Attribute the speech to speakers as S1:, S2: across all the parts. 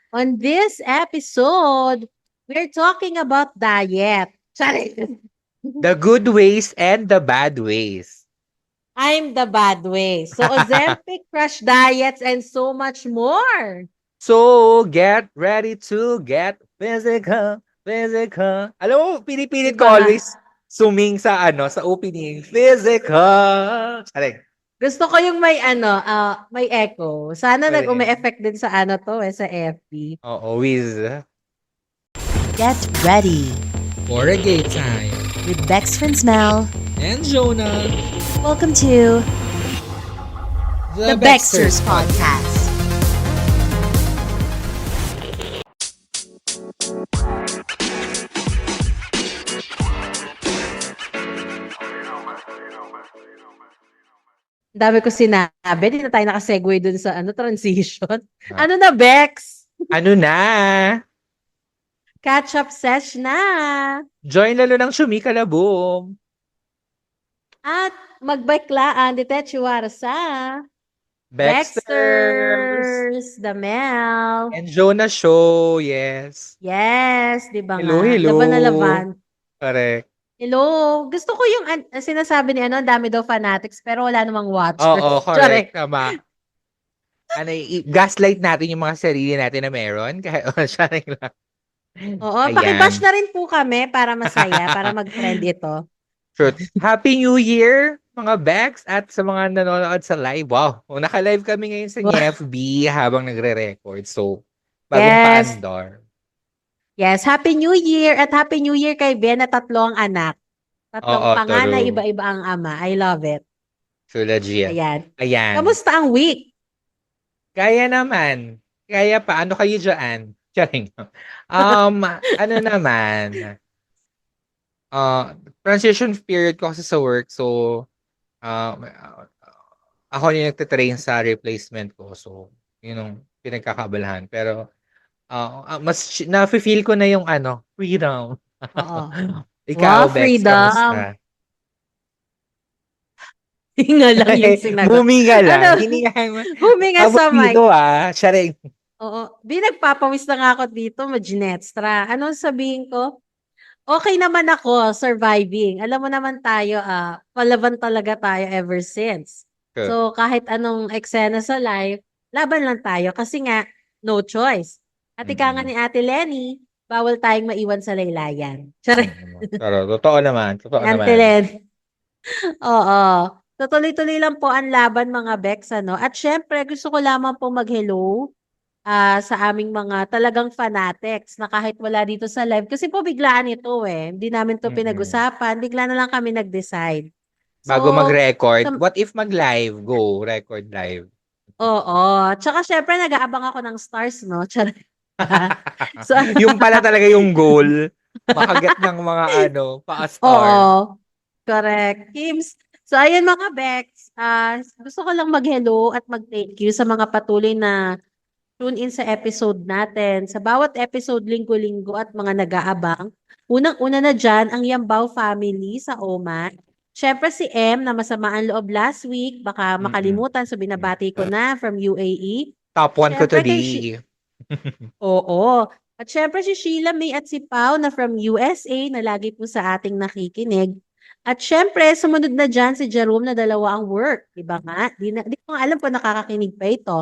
S1: On this episode, we're talking about diet. Sorry.
S2: The good ways and the bad ways.
S1: I'm the bad way. So, Ozempic, crash diets, and so much more.
S2: So, get ready to get physical, physical. Alam mo, pinipilit ko
S1: Diba nga?
S2: always suming sa opening. Physical. Sorry.
S1: Gusto ko yung may echo. Sana
S2: Correct.
S1: nag-ume-effect din sa sa FB.
S2: Oo, Wiz.
S3: Get ready
S4: For a gay time.
S3: with Bex Mel.
S4: And Jonah.
S3: Welcome to the Bexters
S4: Podcast.
S3: Podcast.
S1: Ang dami ko sinabi. Hindi na tayo nakasegue dun sa transition.
S2: Ah.
S1: Ano na, Bex?
S2: Ano na?
S1: Catch-up sesh na.
S2: Join lalo ng Shumikalabong.
S1: At magbaklaan, detechuara sa
S2: Baxters.
S1: Dexters, the Mel.
S2: And Jonah Show, yes.
S1: Yes, di ba
S2: Hello,
S1: nga?
S2: hello.
S1: Laban na laban.
S2: Correct.
S1: Hello. Gusto ko yung sinasabi ni ang dami daw fanatics pero wala namang watchers.
S2: Oo,
S1: Correct.
S2: correct. Tama. Gaslight natin yung mga sarili natin na meron. Kahit, sharing lang.
S1: Oo,
S2: Ayan.
S1: pakibash na rin po kami para masaya, para mag-trend ito.
S2: Truth. Happy New Year, mga Bex, at sa mga nanonood sa live. Wow, naka-live kami ngayon sa
S1: Wow.
S2: FB habang nagre-record. So, bagong
S1: Yes.
S2: paandar.
S1: Yes, Happy New Year at Happy New Year kay Ben na tatlong anak. Tatlong
S2: Oo,
S1: panganay,
S2: true.
S1: iba-iba ang ama. I love it.
S2: So, legit.
S1: Ayan.
S2: Ayan.
S1: Kamusta ang week?
S2: Kaya naman. Kaya pa. Ano kayo dyan? Charing. Ano naman? Transition period ko kasi sa work. So, ako yung nagtitrain sa replacement ko. So, yun yung pinagkakabalahan. Pero, mas na-feel ko na yung freedom.
S1: Oo.
S2: Ikaw,
S1: Wow,
S2: Bex,
S1: freedom.
S2: kamusta?
S1: Hinga lang yung sinagot.
S2: Huminga lang.
S1: Ano?
S2: Hiningahan mo.
S1: Huminga sa mic.
S2: Dito Sharing.
S1: Oo. Nagpapawis na nga ako dito, Majinetstra. Anong sabihin ko? Okay naman ako, surviving. Alam mo naman tayo, palaban talaga tayo ever since.
S2: Sure.
S1: So, kahit anong eksena sa life, laban lang tayo kasi nga, no choice. At ika nga ni Ate Lenny, bawal tayong maiwan sa laylayan. Charing.
S2: Pero, totoo naman. Totoo naman.
S1: Ate Lenny. Oo. So, tuloy-tuloy lang po ang laban mga Bex, At syempre, gusto ko lamang po mag-hello sa aming mga talagang fanatics na kahit wala dito sa live. Kasi po biglaan ito eh. Hindi namin to pinag-usapan. Bigla na lang kami nag-decide.
S2: Bago
S1: So,
S2: mag-record, what if mag-live? Go, record live.
S1: Oo. Tsaka syempre, nag-aabang ako ng stars, no? So,
S2: Yung pala talaga yung goal. Makagat ng mga pa-star.
S1: Oo. Correct. Kims. So, ayan mga Bex. Gusto ko lang mag-hello at mag-thank you sa mga patuloy na tune in sa episode natin. Sa bawat episode, linggo-linggo at mga nag-aabang. Unang-una na dyan, ang Yambao family sa Oman. Siyempre si M na masama ang loob last week. Baka makalimutan. So, binabati ko na from UAE.
S2: Top 1 ko
S1: Siyempre kay
S2: today.
S1: Oo. At syempre si Sheila May at si Pau na from USA na lagi po sa ating nakikinig. At syempre, sumunod na dyan si Jerome na dalawa ang work. Diba nga? Di ko nga alam kung nakakakinig pa ito.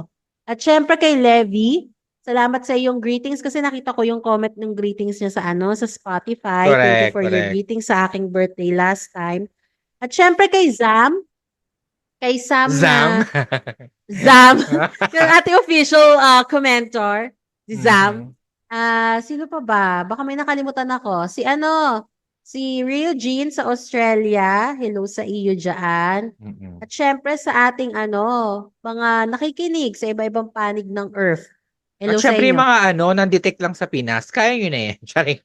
S1: At syempre kay Levi, salamat sa iyong greetings kasi nakita ko yung comment ng greetings niya sa Spotify. Thank you for your greetings sa aking birthday last time. At syempre kay Zam, kay Sam
S2: Zam.
S1: Zam, yung ating official commentor, si Zam. Sino pa ba? Baka may nakalimutan ako. Si Real Jean sa Australia. Hello sa iyo dyan. At syempre sa ating mga nakikinig sa iba-ibang panig ng Earth. Hello
S2: At
S1: sa
S2: syempre
S1: inyo.
S2: yung mga nandetect lang sa Pinas, kaya yun na yan. Charing.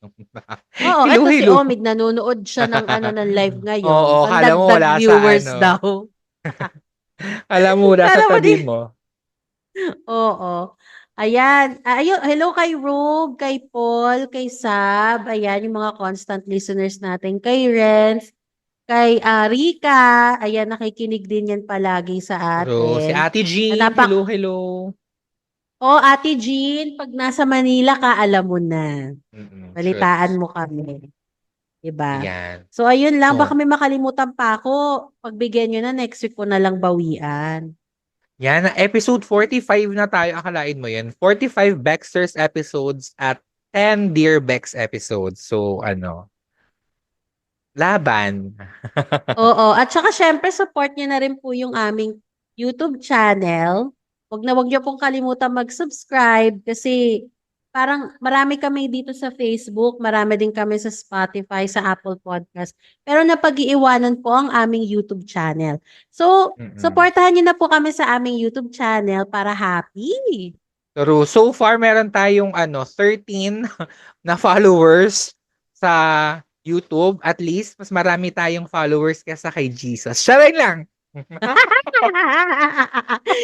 S1: Oo, ito si Omid, nanonood siya ng ng live ngayon.
S2: Oo, kala mo wala
S1: viewers
S2: sa
S1: daw.
S2: Alam mo, wala sa tabi mo.
S1: Oo. Ayan. Hello kay Rogue, kay Paul, kay Sab. Ayan, yung mga constant listeners natin. Kay Renz, kay Rika. Ayan, nakikinig din yan palagi sa
S2: Pero si
S1: atin.
S2: Ate Jean, hello.
S1: Ate Jean, pag nasa Manila ka, alam mo na. Balitaan mo kami. Diba?
S2: Yan.
S1: So, ayun lang.
S2: So,
S1: Baka may makalimutan pa ako. Pagbigyan nyo na, next week ko na lang bawian.
S2: yan. Episode 45 na tayo. Akalain mo yan. 45 Baxter's episodes at 10 Dear Bex episodes. So, laban.
S1: Oo. At saka, syempre, support nyo na rin po yung aming YouTube channel. Wag nyo pong kalimutan mag-subscribe kasi parang marami kami dito sa Facebook, marami din kami sa Spotify, sa Apple Podcast. Pero napag-iiwanan po ang aming YouTube channel. So, supportahan nyo na po kami sa aming YouTube channel para happy.
S2: Pero so far, meron tayong 13 na followers sa YouTube. At least, mas marami tayong followers kaysa kay Jesus. Sharing lang!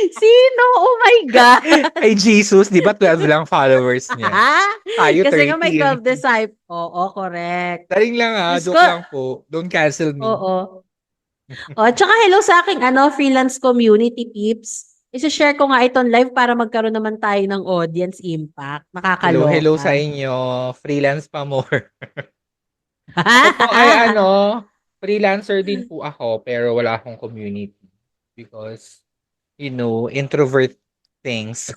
S1: Sino? Oh my God!
S2: Kay Jesus, di ba 12 lang followers niya? Tayo
S1: Kasi nga may
S2: 13.
S1: 12 disciples. Oo, correct.
S2: Sharing lang
S1: Diyos
S2: joke
S1: ko.
S2: lang po. Don't cancel me.
S1: Oo. Tsaka hello sa aking freelance community peeps. Isa-share ko nga itong live para magkaroon naman tayo ng audience impact.
S2: Hello
S1: Nakakaloka.
S2: sa inyo. Freelance pa more. Ako po ay freelancer din po ako pero wala akong community because introvert things.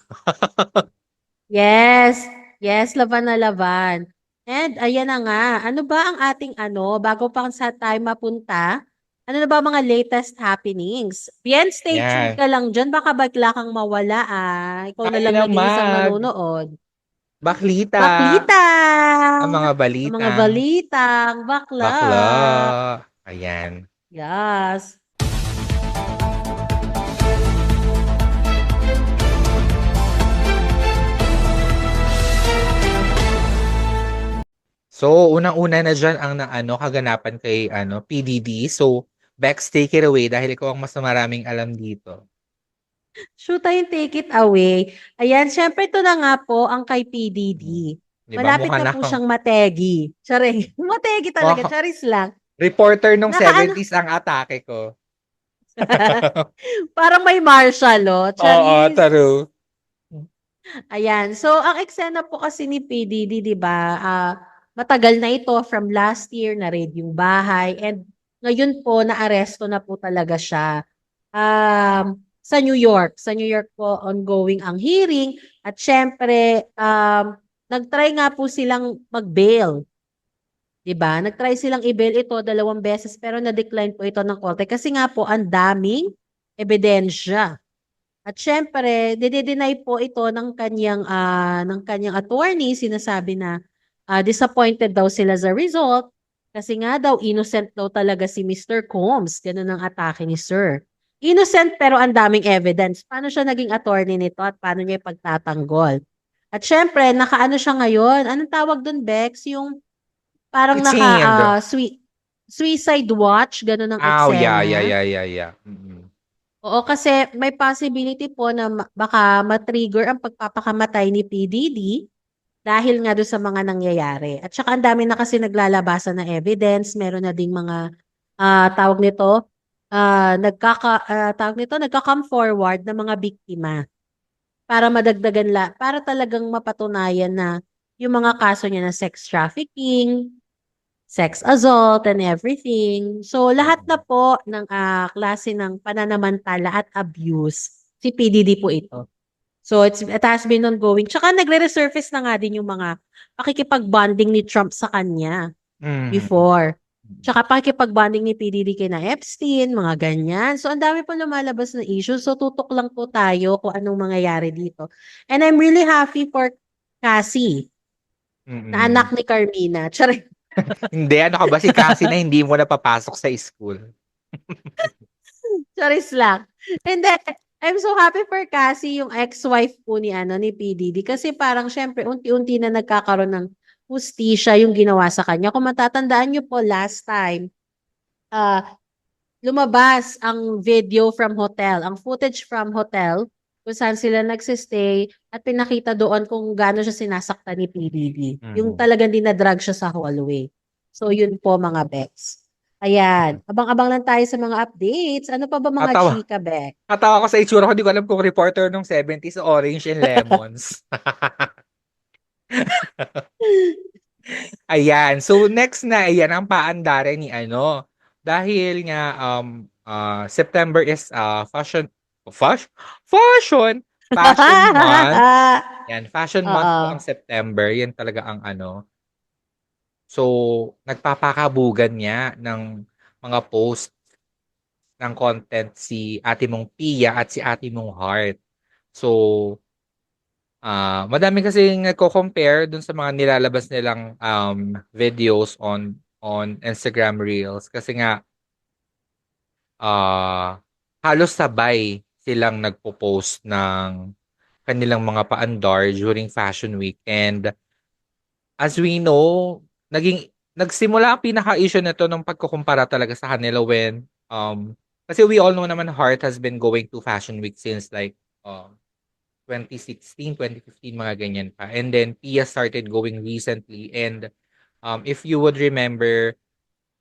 S1: Yes. Yes, laban na laban. And ayan na nga. Ano ba ang ating bago pa sa tayo mapunta? Ano na ba mga latest happenings? Bien, stay tuned
S2: Yan.
S1: ka lang dyan. Baka bagla kang mawala Ikaw na
S2: Tayo
S1: lang
S2: na
S1: nag-iisang nanonood.
S2: Baklita.
S1: Baklita!
S2: Ang mga
S1: Ang mga
S2: balitang
S1: balitang bakla.
S2: bakla. Ayan.
S1: Yes.
S2: So, unang-una na dyan ang kaganapan kay PDD. So, Bex, take it away dahil ikaw ang mas maraming alam dito.
S1: Shoot tayong take it away. Ayan, syempre ito na nga po ang kay PDD.
S2: Di ba?
S1: Malapit
S2: Mukha
S1: na
S2: na
S1: po
S2: kang
S1: siyang mategi. Charing. Mategi talaga.
S2: Wow.
S1: Charis lang.
S2: Reporter nung
S1: Naka-
S2: 70s ang atake ko.
S1: Parang may martial,
S2: Oo,
S1: Charis.
S2: true.
S1: Ayan. So, ang eksena po kasi ni PDD, di ba, matagal na ito from last year, na-raid yung bahay. And ngayon po, naaresto na po talaga siya. Sa New York. Sa New York po, ongoing ang hearing. At syempre, nag-try nga po silang mag-bail. Diba? Nag-try silang i-bail ito 2 beses pero na-decline po ito ng korte kasi nga po ang daming ebidensya. At syempre, dine-deny po ito ng kanyang attorney, sinasabi na disappointed daw sila sa result kasi nga daw innocent daw talaga si Mr. Combs. Ganun ang atake ni Sir. Innocent pero ang daming evidence. Paano siya naging attorney nito at paano niya ipagtatanggol? At syempre, nakaano siya ngayon? Anong tawag doon, Bex? Yung parang suicide watch, ganun ang eksena.
S2: Yeah.
S1: Oo, kasi may possibility po na baka matrigger ang pagpapakamatay ni PDD dahil nga doon sa mga nangyayari. At saka ang dami na kasi naglalabasan na evidence, meron na ding mga tawag nito, nagka-come forward na mga biktima para madagdagan para talagang mapatunayan na yung mga kaso niya na sex trafficking, sex assault, and everything. So, lahat na po ng klase ng pananamantala at abuse, si PDD po ito. So, it has been ongoing. Tsaka nagre-resurface na nga din yung mga pakikipag-bonding ni Trump sa kanya before. Tsaka pakikipag-bonding ni PDD kay na Epstein, mga ganyan. So, ang dami po lumalabas na issue. So, tutok lang po tayo kung anong mangyayari dito. And I'm really happy for Cassie, na anak ni Carmina. Charing.
S2: Hindi, ano ka ba si Cassie na hindi mo napapasok sa school?
S1: Charis lang. And then, I'm so happy for Cassie, yung ex-wife po ni PDD. Kasi parang syempre, unti-unti na nagkakaroon ng hustisya yung ginawa sa kanya. Kung matatandaan nyo po last time, lumabas ang video from hotel, ang footage from hotel, kung saan sila nagsistay at pinakita doon kung gaano siya sinasaktan ni PDD. Yung talagang dinadrag siya sa hallway. So, yun po mga Bex. Ayan, abang-abang lang tayo sa mga updates. Ano pa ba mga
S2: Katawa.
S1: chika, Bek?
S2: Katawa ko sa itsura ko. Hindi ko alam kung reporter nung 70s orange and lemons. Ayan. So, next na, ayan ang paandare ni ano. Dahil nga, September is fashion, fashion, fashion month. Yan, fashion month po ang
S1: Oo.
S2: September. Yan talaga ang ano. So, nagpapakabugan niya ng mga post ng content si ate mong Pia at si ate mong Heart. So, madami kasi nagko-compare dun sa mga nilalabas nilang videos on Instagram Reels kasi nga ah halos sabay silang nagpo-post ng kanilang mga paandar during Fashion Week. And as we know, nagsimula ang pinaka-issue nito ng pagkukumpara talaga sa kanila when kasi we all know naman Heart has been going to Fashion Week since like 2016, 2015, mga ganyan pa. And then Pia started going recently. And if you would remember,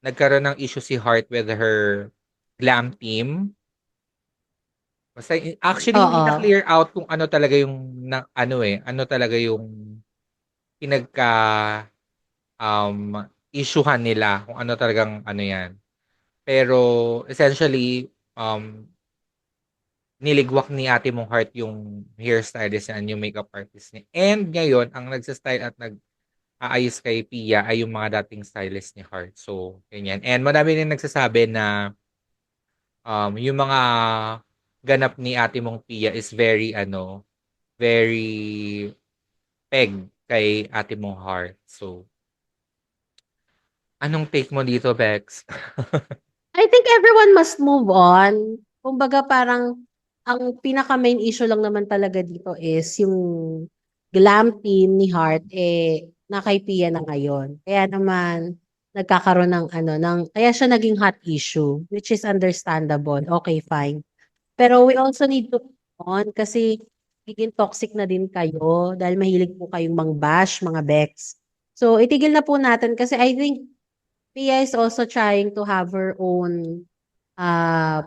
S2: nagkaroon ng issue si Heart with her glam team. Basta actually hindi na
S1: Oo.
S2: clear out kung ano talaga yung ano talaga yung pinagka issuehan nila, kung ano talagang ano yan. Pero essentially niligwak ni ate mong Heart yung hairstylist niya, yung makeup artist niya. And ngayon, ang nagsa-style at nag-aayos kay Pia ay yung mga dating stylist ni Heart. So, ganyan. And madami rin nagsasabi na yung mga ganap ni ate mong Pia is very, very peg kay ate mong Heart. So, anong take mo dito, Bex?
S1: I think everyone must move on. Kumbaga parang ang pinaka-main issue lang naman talaga dito is yung glam team ni Heart na kay Pia na ngayon. Kaya naman nagkakaroon ng kaya siya naging hot issue, which is understandable. Okay, fine. Pero we also need to move on kasi magiging toxic na din kayo dahil mahilig po kayong mang-bash, mga Bex. So, itigil na po natin kasi I think Pia is also trying to have her own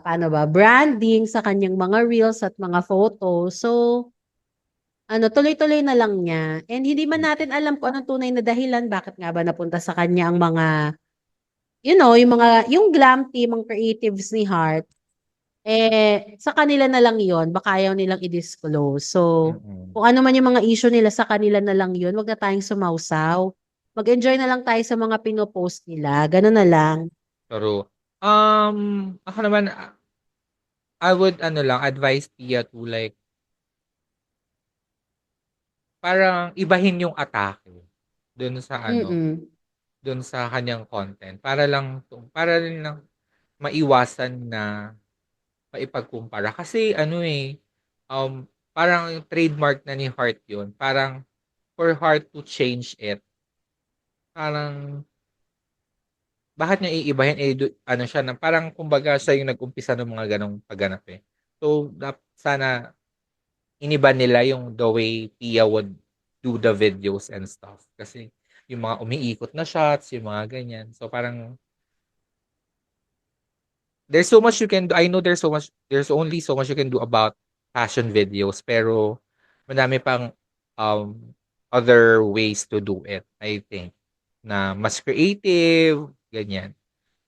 S1: paano ba, branding sa kanyang mga reels at mga photos. So, tuloy-tuloy na lang niya. And hindi man natin alam kung anong tunay na dahilan bakit nga ba napunta sa kanya ang mga, yung glam team, ang creatives ni Heart. Sa kanila na lang yon, baka ayaw nilang i-disclose. So,
S2: Mm-mm.
S1: kung ano man yung mga issue nila sa kanila na lang yon, wag na tayong sumausaw. Mag-enjoy na lang tayo sa mga pinopost nila. Ganun na lang.
S2: Pero, ako naman, I would, advise Pia to like, parang ibahin yung atake dun sa
S1: Mm-mm.
S2: dun sa kanyang content para rin lang maiwasan na maipagkumpara kasi parang trademark na ni Heart yun. Parang for Heart to change it, parang bakit niya iibahin siya na parang kumbaga siya yung nag-umpisa ng mga ganong pagganap eh. So sana iniba nila yung the way Pia would do the videos and stuff. Kasi yung mga umiikot na shots, yung mga ganyan. So parang there's so much you can do. I know there's only so much you can do about fashion videos, pero madami pang um, other ways to do it, I think, na mas creative, ganyan.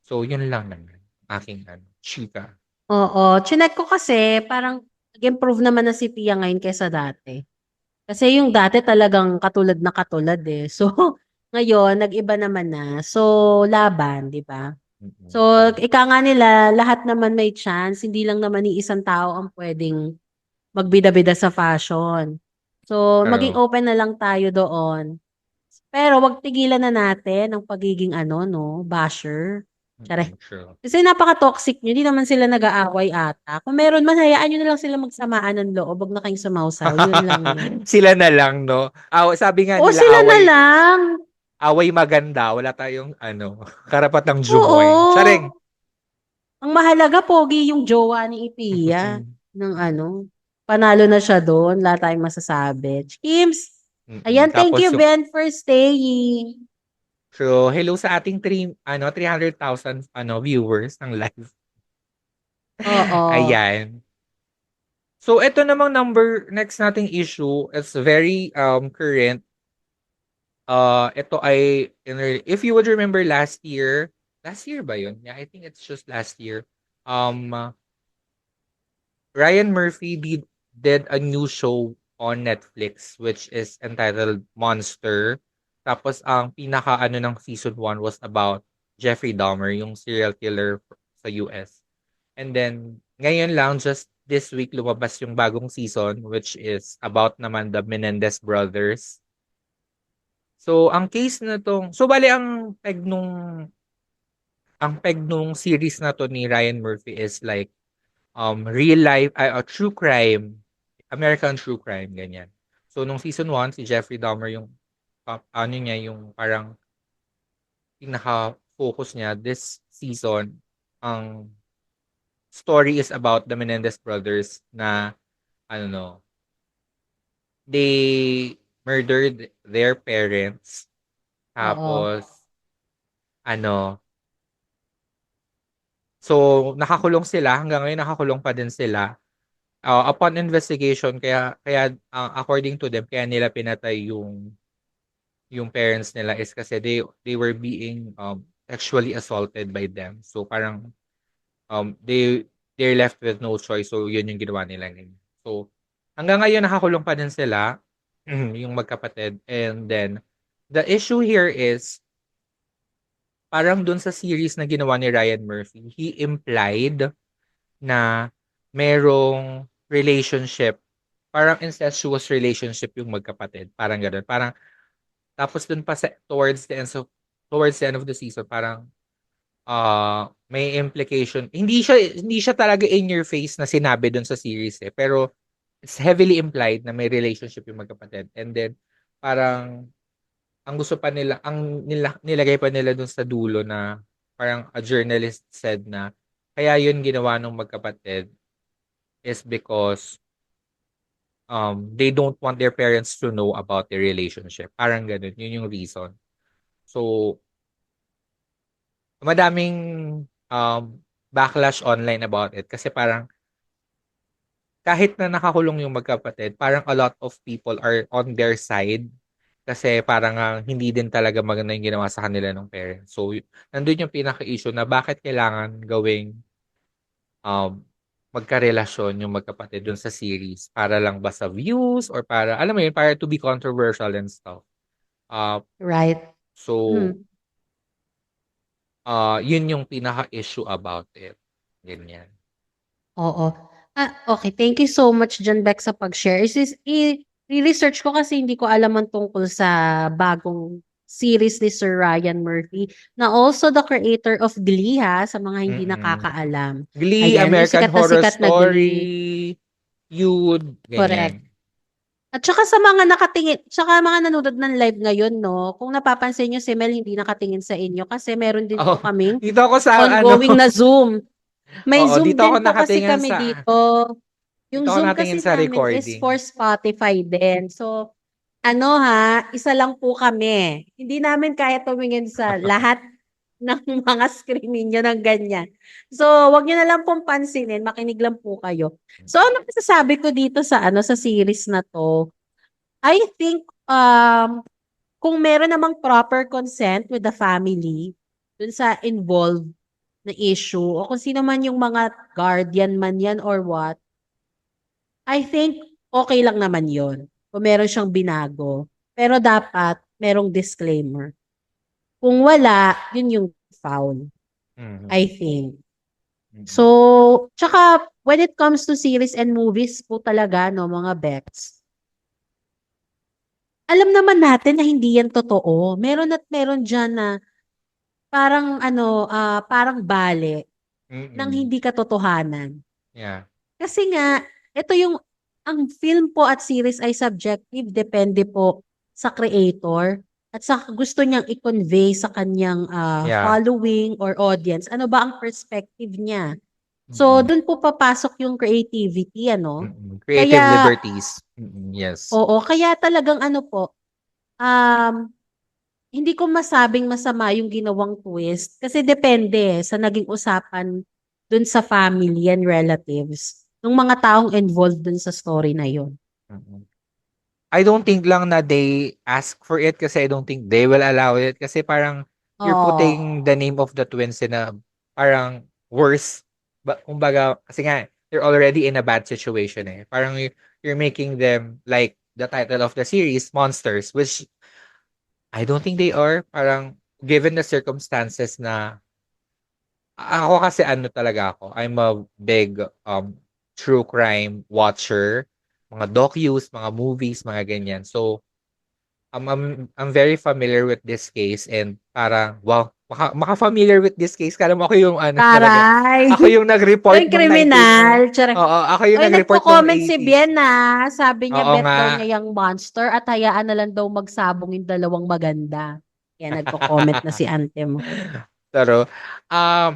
S2: So, yun lang naman, aking chika.
S1: Oo, chinek ko kasi parang nag-improve naman na si Pia ngayon kaysa dati. Kasi yung dati talagang katulad na katulad eh. So, ngayon, nag-iba naman na. So, laban, di ba?
S2: Mm-mm.
S1: So, ika nga nila, lahat naman may chance. Hindi lang naman ni isang tao ang pwedeng magbida-bida sa fashion. So, maging
S2: Pero,
S1: open na lang tayo doon. Pero, wag tigilan na natin ang pagiging basher. Tsare.
S2: true.
S1: Kasi napaka-toxic nyo. Hindi naman sila nag-aaway ata. Kung meron man, hayaan nyo na lang sila magsamaan ng loob. Wag na kayong sumausaw. Yun lang yun.
S2: Sila na lang, no? Sabi nga
S1: O
S2: nila,
S1: sila na lang.
S2: away maganda. Wala tayong, karapatang jumoy.
S1: Oo.
S2: Charing!
S1: Ang mahalaga, pogi yung jowa ni Ipia. Ng panalo na siya doon. Wala tayong masasabi. Chims! Ayan, thank
S2: Tapos
S1: you, Ben, for staying.
S2: True. Hello sa ating 300,000 viewers ng live.
S1: Oo.
S2: Ayan. So, ito namang next nating issue is very current. Ito ay, if you would remember last year ba yun? Yeah, I think it's just last year. Ryan Murphy did a new show on Netflix which is entitled Monster. Tapos ang pinaka-ano ng season 1 was about Jeffrey Dahmer, yung serial killer sa US. And then, ngayon lang, just this week, lumabas yung bagong season which is about naman the Menendez brothers. So, ang case na tong, so bali ang peg nung series na to ni Ryan Murphy is like real life, true crime, American true crime, ganyan. So, nung season 1, si Jeffrey Dahmer yung, ano niya, yung parang pinaka-focus niya. This season, ang story is about the Menendez brothers na, ano no, they murdered their parents.
S1: Oo.
S2: Tapos, ano, so, nakakulong sila. Hanggang ngayon, nakakulong pa din sila. Upon investigation, kaya according to them, kaya nila pinatay yung parents nila is kasi they were being sexually assaulted by them. So parang they're left with no choice. So yun yung ginawa nila ngayon. So hanggang ngayon nakakulong pa din sila yung magkapatid. And then the issue here is parang dun sa series na ginawa ni Ryan Murphy, he implied na merong relationship, parang incestuous relationship yung magkapatid. Parang gano'n. Parang, tapos dun pa towards the end of the season, parang may implication. Hindi siya talaga in your face na sinabi dun sa series eh. Pero it's heavily implied na may relationship yung magkapatid. And then, parang, ang gusto pa nila, nilagay pa nila dun sa dulo na parang a journalist said na kaya yun ginawa ng magkapatid is because they don't want their parents to know about their relationship. Parang ganun. Yun yung reason. So, madaming backlash online about it. Kasi parang, kahit na nakakulong yung magkapatid, parang a lot of people are on their side. Kasi parang hindi din talaga maganda yung ginawa sa kanila ng parents. So, nandun yung pinaka-issue na bakit kailangan gawing um, magkarelasyon yung magkapatid dun sa series para lang ba sa views or para, alam mo yun, para to be controversial and stuff.
S1: Right.
S2: So,
S1: Hmm.
S2: yun yung pinaka-issue about it. Ganyan.
S1: Oo. Okay. Thank you so much, John Beck, sa pag-share. I-research ko kasi hindi ko alam ang tungkol sa bagong series ni Sir Ryan Murphy na also the creator of Glee ha, sa mga hindi
S2: Mm-mm.
S1: nakakaalam.
S2: Glee,
S1: Ayan, yung
S2: American
S1: sikat na
S2: Horror
S1: sikat na Glee.
S2: Story, Feud,
S1: Correct.
S2: ganyan.
S1: At saka sa mga nakatingin, saka mga nanonood ng live ngayon, no, kung napapansin nyo si Mel hindi nakatingin sa inyo kasi meron din po
S2: Oh,
S1: kaming
S2: dito ako sa
S1: ongoing na Zoom. May
S2: oo,
S1: Zoom
S2: dito ako
S1: din po kasi
S2: nakatingin
S1: kami
S2: sa
S1: dito. Yung
S2: dito ako
S1: Zoom
S2: nakatingin
S1: kasi
S2: sa
S1: namin is
S2: recording.
S1: for Spotify din. So, ano ha, isa lang po kami. Hindi namin kaya tumingin sa lahat ng mga screen ninyo ng ganyan. So, wag niyo na lang pong pansinin, makinig lang po kayo. So, ano masasabi ko dito sa sa series na to? I think kung meron namang proper consent with the family dun sa involved na issue o kung sino man yung mga guardian man yan or what, I think okay lang naman yon kung meron siyang binago. Pero dapat merong disclaimer. Kung wala, yun yung foul,
S2: Mhm.
S1: I think.
S2: Mm.
S1: So, tsaka when it comes to series and movies po talaga, no, mga bets, alam naman natin na hindi yan totoo. Meron at meron dyan na parang parang bale ng
S2: Mm.
S1: hindi katotohanan.
S2: Yeah.
S1: Kasi nga, ito ang film po at series ay subjective, depende po sa creator at sa gusto niyang i-convey sa kanyang
S2: Yeah.
S1: following or audience. Ano ba ang perspective niya? So,
S2: Mm.
S1: dun po papasok yung creativity, ano?
S2: Mm. Creative
S1: Kaya,
S2: liberties. Mm. Yes.
S1: oo, kaya talagang ano po, um, hindi ko masabing masama yung ginawang twist kasi depende sa naging usapan dun sa family and relatives ng mga taong involved dun sa story na yun.
S2: Mm. I don't think lang na they ask for it kasi I don't think they will allow it kasi parang you're putting
S1: Oo.
S2: the name of the twins in a parang worse. Kumbaga, kasi nga, they're already in a bad situation eh. Parang you're making them like the title of the series, Monsters, which I don't think they are. Parang given the circumstances na ako kasi ano talaga ako, I'm a big true crime watcher, mga docus, mga movies, mga ganyan. So, I'm very familiar with this case and parang, wow, maka-familiar with this case. Kala mo ako yung ano talaga.
S1: Taray!
S2: Ako yung
S1: Ikaw
S2: nag-report
S1: yung
S2: nung 19
S1: kriminal. Charot.
S2: Oo, ako yung
S1: Oy,
S2: nag-report nung
S1: nagko-comment si
S2: 80s.
S1: Bien na sabi niya
S2: Oo
S1: bet
S2: nga.
S1: daw niya yung monster at hayaan na lang daw magsabong yung dalawang maganda. Kaya nagko-comment na si ante mo.
S2: Pero, um,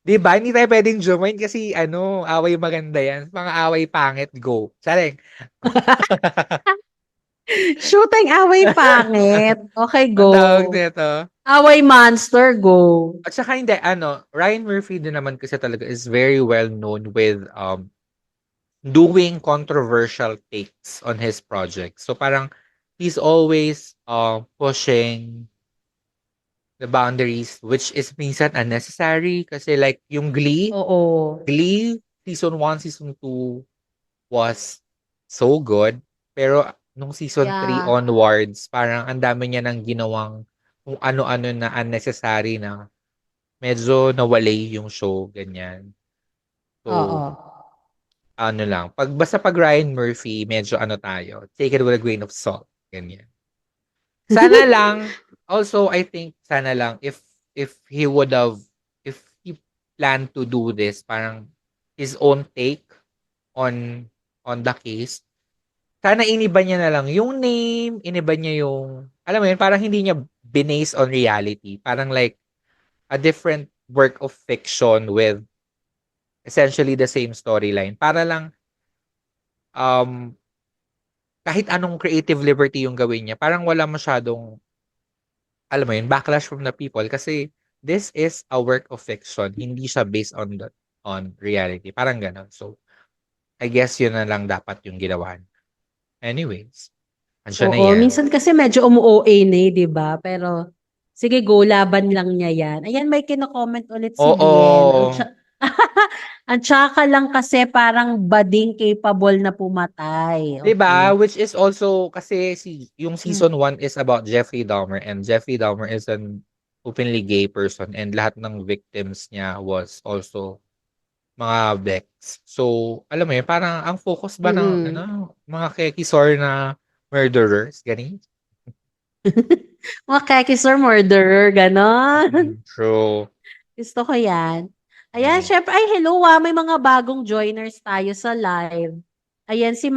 S2: 'di ba hindi tayo pwedeng join kasi ano, away maganda yan. Mga away pangit, go. Saling.
S1: Shoot ang away pangit. Okay,
S2: Ang tawag
S1: go.
S2: nito.
S1: Away monster, go.
S2: At saka hindi, ano, Ryan Murphy din naman kasi talaga is very well known with doing controversial takes on his project. So parang he's always pushing the boundaries which is minsan unnecessary kasi like yung
S1: Oo.
S2: Glee season 1, season 2 was so good. Pero nung season 3
S1: Yeah.
S2: onwards, parang ang dami niya nang ginawang kung ano-ano na unnecessary na medyo nawali yung show, ganyan. So,
S1: Oo.
S2: ano lang, basta pag Ryan Murphy, medyo ano tayo, take it with a grain of salt, ganyan. Sana lang, also, I think, sana lang, if he would have, if he planned to do this, parang his own take on the case, sana iniba niya na lang yung name, iniba niya yung, alam mo yun, parang hindi niya binase on reality. Parang like, a different work of fiction with essentially the same storyline. Para lang, um, kahit anong creative liberty yung gawin niya, parang wala masyadong, alam mo yun, backlash from the people. Kasi, this is a work of fiction. Hindi siya based on reality. Parang gano'n. So, I guess yun na lang dapat yung ginawa niya. Anyways, andiyan na
S1: Oo,
S2: yan.
S1: minsan kasi medyo umu-OA na eh, 'di ba? Pero sige go, laban lang niya 'yan. Ayan, may kino-comment ulit si Bien.
S2: Oo.
S1: Ang tsaka lang kasi parang bading capable na pumatay.
S2: 'Di ba?
S1: Okay.
S2: Which is also kasi yung
S1: Hmm.
S2: season 1 is about Jeffrey Dahmer and Jeffrey Dahmer is an openly gay person and lahat ng victims niya was also mga Bex. So, alam mo yun, parang ang focus ba ng
S1: Mm.
S2: ano, mga kekisor na murderers, ganun?
S1: Mga kakis or murderer, ganon.
S2: True.
S1: Gusto ko yan. Ayan,
S2: Mm.
S1: syempre, ay hello may mga bagong joiners tayo sa live. Ayan, si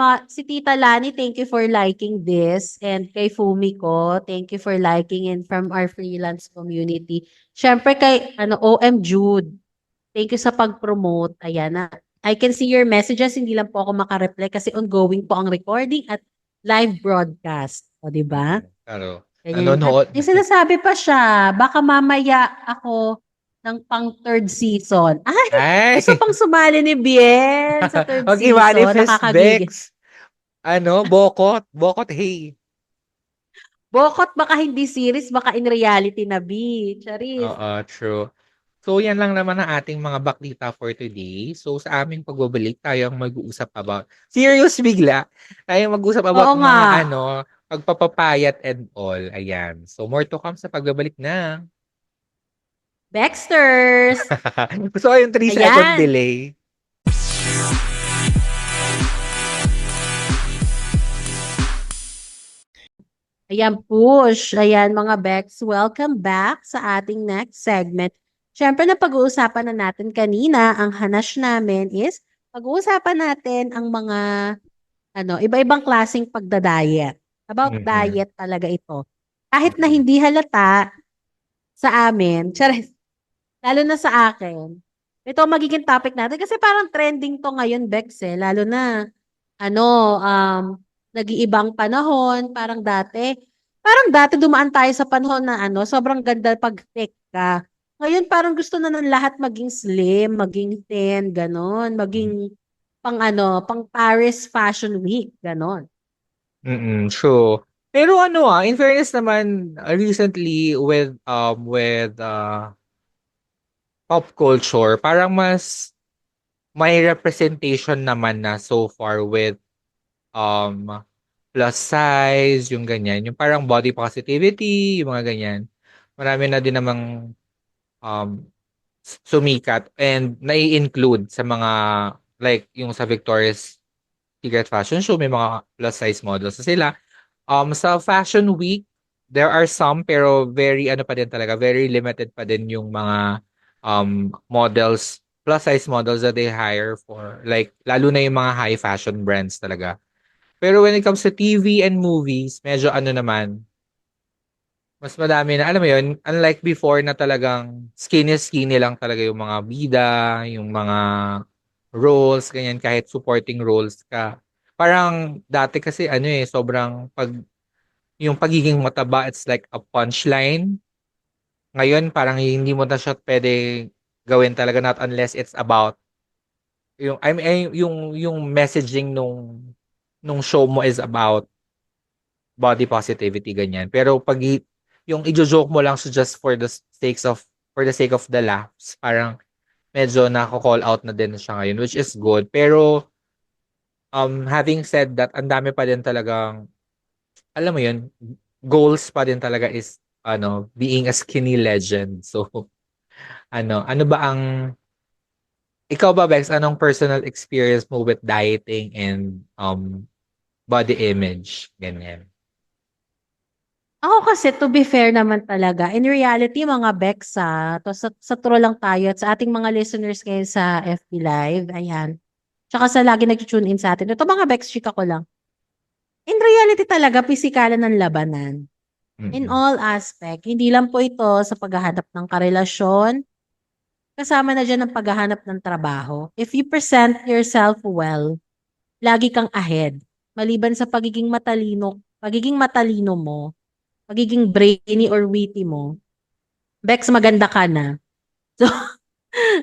S1: Tita Lani, thank you for liking this. And kay Fumiko, thank you for liking and from our freelance community. Syempre kay OM Jude, thank you sa pag-promote. Ayan na. I can see your messages, hindi lang po ako makareply kasi ongoing po ang recording at live broadcast. O, di ba?
S2: Ano,
S1: Ganyan. At
S2: nanonood.
S1: may sinasabi pa siya, baka mamaya ako ng pang third season. Ay,
S2: Ay!
S1: gusto pang sumali ni Bien sa third
S2: Wag
S1: season.
S2: i-manifest,
S1: Nakakagigil.
S2: Bex. Ano, bokot. Bokot, hey.
S1: Bokot baka hindi series, baka in reality na B. Charis.
S2: Oo, true. So, yan lang naman ang ating mga baklita for today. So, sa aming pagbabalik, tayo ang mag-uusap about, serious bigla, tayo mag-uusap about
S1: Oo nga.
S2: mga pagpapapayat and all. Ayan. So, more to come sa pagbabalik na.
S1: Baxters.
S2: Gusto ko yung 3-second
S1: Ayan.
S2: delay.
S1: Ayan, push. Ayan, mga Bex. Welcome back sa ating next segment. Siyempre, na pag-uusapan na natin kanina, ang hanash namin is, pag-uusapan natin ang mga iba-ibang klaseng pagda-diet. About
S2: Mhm.
S1: diet talaga ito. Kahit na
S2: Mhm.
S1: hindi halata sa amin, charis, lalo na sa akin, ito ang magiging topic natin kasi parang trending to ngayon, Bex, eh. Lalo na, ano, um, nag-iibang panahon, parang dati, Parang dati dumaan tayo sa panahon na sobrang ganda pag thick ka. Ngayon parang gusto na ng lahat maging slim, maging thin, ganon. Maging pang Paris Fashion Week, ganon.
S2: True. Pero in fairness naman, recently with pop culture, parang mas may representation naman na so far with um plus size, yung ganyan, yung parang body positivity, yung mga ganyan. Marami na din namang um sumikat and nai-include sa mga like yung sa Victoria's Secret Fashion Show, may mga plus size models na sila. Sa Fashion Week, there are some pero very pa din talaga, very limited pa din yung mga models, plus size models that they hire for like lalo na yung mga high fashion brands talaga. Pero when it comes to TV and movies, medyo naman, mas madami na, alam mo yun, unlike before na talagang skinny lang talaga yung mga bida, yung mga roles, ganyan, kahit supporting roles ka. Parang dati kasi sobrang yung pagiging mataba, it's like a punchline. Ngayon, parang hindi mo na siya pwede gawin talaga, not unless it's about yung messaging nung show mo is about body positivity, ganyan. Pero yung i-joke mo lang so just for the sake of the laughs, parang medyo nako-call out na din siya ngayon, which is good. Pero having said that, ang dami pa din talagang, alam mo yun, goals pa din talaga is being a skinny legend. So, ano ba ikaw ba, Bex, anong personal experience mo with dieting and body image? Ganyan.
S1: Ako kasi, to be fair naman talaga, in reality, mga Bexa, sa true lang tayo at sa ating mga listeners ngayon sa FB Live, ayan. Tsaka sa lagi nag-tune in sa atin. Ito mga Bex, chika ko lang. In reality talaga, pisikalan ng labanan. In
S2: Mm-mm.
S1: all aspect. Hindi lang po ito sa paghahanap ng karelasyon, kasama na dyan ang paghahanap ng trabaho. If you present yourself well, lagi kang ahead. Maliban sa pagiging matalino mo, pagiging brainy or witty mo, Bex, maganda ka na. So,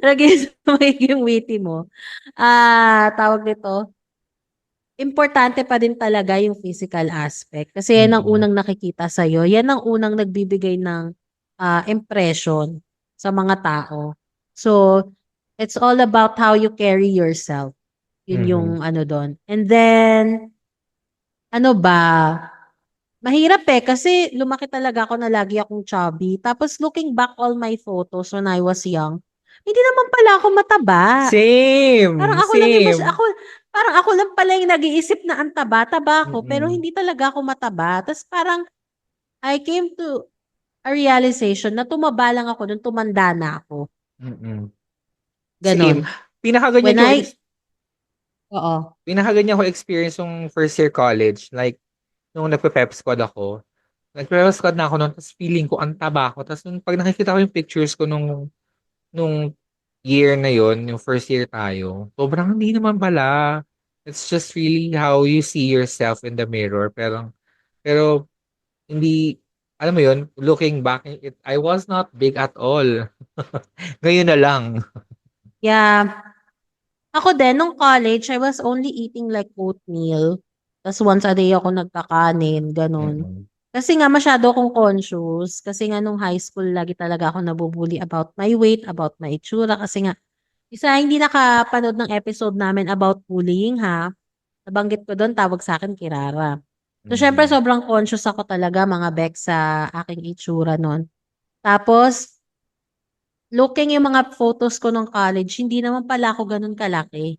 S1: lagi sa magiging witty mo. Tawag nito, importante pa din talaga yung physical aspect. Kasi yan ang
S2: Mm-mm.
S1: unang nakikita sa'yo. Yan ang unang nagbibigay ng impression sa mga tao. So, it's all about how you carry yourself. Yun yung
S2: Mhm.
S1: doon. And then, ano ba? Mahirap kasi lumaki talaga ako na lagi akong chubby. Tapos looking back all my photos when I was young, hindi naman pala ako mataba. Parang
S2: Same,
S1: ako lang yung
S2: same.
S1: parang ako lang pala yung nag-iisip na ang taba-taba ako, pero
S2: Mm.
S1: hindi talaga ako mataba. Tapos parang I came to a realization na tumaba lang ako nung tumanda na ako.
S2: Mm. Same.
S1: Ganon.
S2: Pinakaganyan
S1: When
S2: ko
S1: oo.
S2: pinakaganyan ko experience yung first year college. Like, nung nagpe-pep squad ako, nagpe-pep squad na ako noon, tapos feeling ko ang taba ko. Tapos pag nakikita ko yung pictures ko nung year na yon, yung first year tayo, sobrang hindi naman pala. It's just really how you see yourself in the mirror. Pero hindi, alam mo yun, looking back, I was not big at all. Ngayon na lang.
S1: Yeah. Ako din, nung college, I was only eating like oatmeal. Tapos once a day ako nagkakanin, ganon.
S2: Mm-mm.
S1: Kasi nga masyado akong conscious. Kasi nga nung high school, lagi talaga ako nabubuli about my weight, about my itsura. Kasi nga, isa hindi nakapanood ng episode namin about bullying ha. Nabanggit ko doon, tawag sa akin Kirara. So, syempre,
S2: Mm-mm.
S1: sobrang conscious ako talaga, mga Bex, sa aking itsura noon. Tapos, looking yung mga photos ko nung college, hindi naman pala ako ganun kalaki.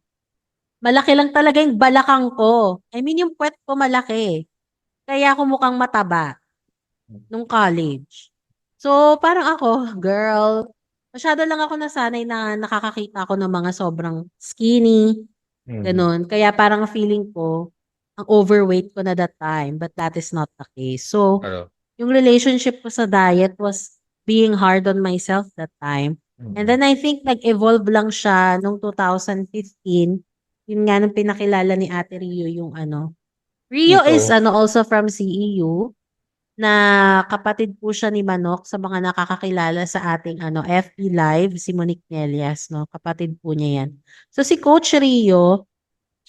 S1: Malaki lang talaga yung balakang ko. I mean, yung puwet ko malaki. Kaya ako mukhang mataba nung college. So, parang ako, girl, masyado lang ako nasanay na nakakakita ako ng mga sobrang skinny,
S2: Mm-mm.
S1: ganun. Kaya parang feeling ko, ang overweight ko na that time, but that is not the case. So,
S2: Pero,
S1: yung relationship ko sa diet was being hard on myself that time. And
S2: mm-mm.
S1: then I think nag-evolve lang siya nung 2015. Yun nga nung pinakilala ni Ate Rio yung Rio is
S2: Keto.
S1: also from CEU na kapatid po siya ni Manok sa mga nakakakilala sa ating FB Live, si Monique Nelias, no? Kapatid po niya yan. So si Coach Rio,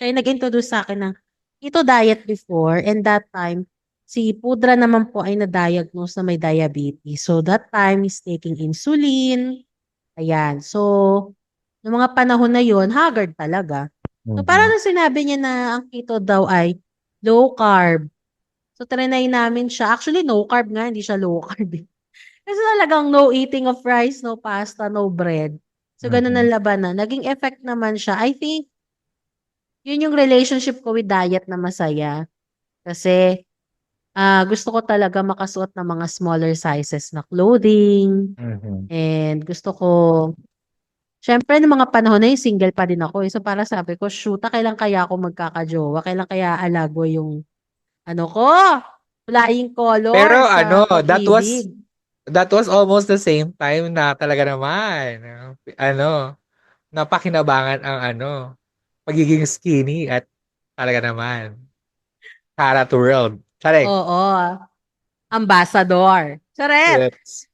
S1: siya yung nag-introduce sa akin ng keto diet before, and that time, si Pudra naman po ay na-diagnose na may diabetes. So that time, he's taking insulin. Ayan. So, noong mga panahon na yon, haggard talaga. So parang nung sinabi niya na ang keto daw ay low carb. So trinay namin siya. Actually, no carb nga, hindi siya low carb. Kasi talagang no eating of rice, no pasta, no bread. So ganun ang labanan. Naging effect naman siya. I think, yun yung relationship ko with diet na masaya. Kasi gusto ko talaga makasuot ng mga smaller sizes na clothing.
S2: Mhm.
S1: And gusto ko, syempre, ng mga panahon na yun, single pa din ako. So, para sabi ko, shoot, kailan kaya ako magkakajowa? Kailan kaya alago yung, ko, flying
S2: Pero
S1: color sa pag-ibig?
S2: that was almost the same time na talaga naman, ano, napakinabangan ang pagiging skinny at talaga naman, Cara to world. Correct.
S1: Oo, ambassador. Charet!
S2: Yes.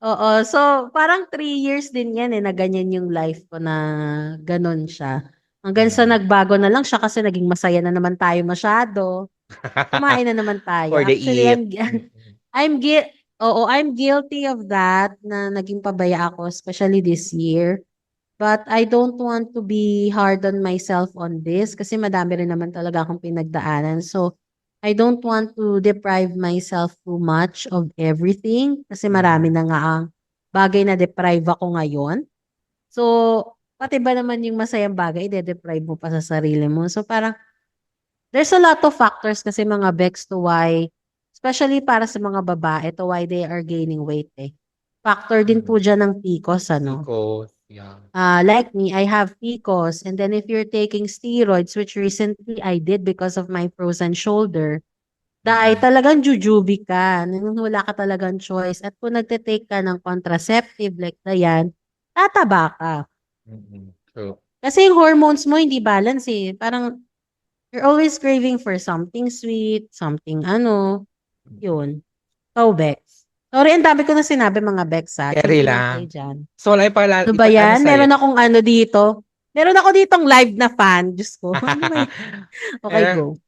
S1: Oo, so parang 3 years din yan na ganyan yung life ko na ganun siya. Hanggang sa
S2: Mm.
S1: nagbago na lang siya kasi naging masaya na naman tayo masyado. Kumain na naman tayo.
S2: For the
S1: Actually,
S2: eat. Mhm.
S1: I'm guilty of that na naging pabaya ako, especially this year. But I don't want to be hard on myself on this kasi madami rin naman talaga akong pinagdaanan. So, I don't want to deprive myself too much of everything kasi marami
S2: Mhm.
S1: na nga ang bagay na deprive ako ngayon. So, pati ba naman yung masayang bagay, de-deprive mo pa sa sarili mo. So, parang there's a lot of factors kasi mga Bex to why, especially para sa mga babae, to why they are gaining weight eh. Factor din po
S2: Mhm.
S1: dyan ng PCOS, ano?
S2: Because, yeah.
S1: Like me, I have PCOS. And then if you're taking steroids, which recently I did because of my frozen shoulder, dahil
S2: Mhm.
S1: talagang jujubi ka. Wala ka talagang choice. At kung nagte-take ka ng contraceptive like na yan, tataba ka.
S2: Mhm. True.
S1: Kasi yung hormones mo hindi balance eh. Parang you're always craving for something sweet, something yun. Ikaw, Bex. Sorry, ang dami ko na sinabi mga Bex ha.
S2: Carry
S1: Chill lang kayo
S2: lang.
S1: dyan.
S2: So, wala
S1: Ano ba yan?
S2: sa'yo.
S1: Meron akong dito. Meron ako ditong live na fan. Diyos ko. Ano ba yan? Okay,
S2: Pero,
S1: go.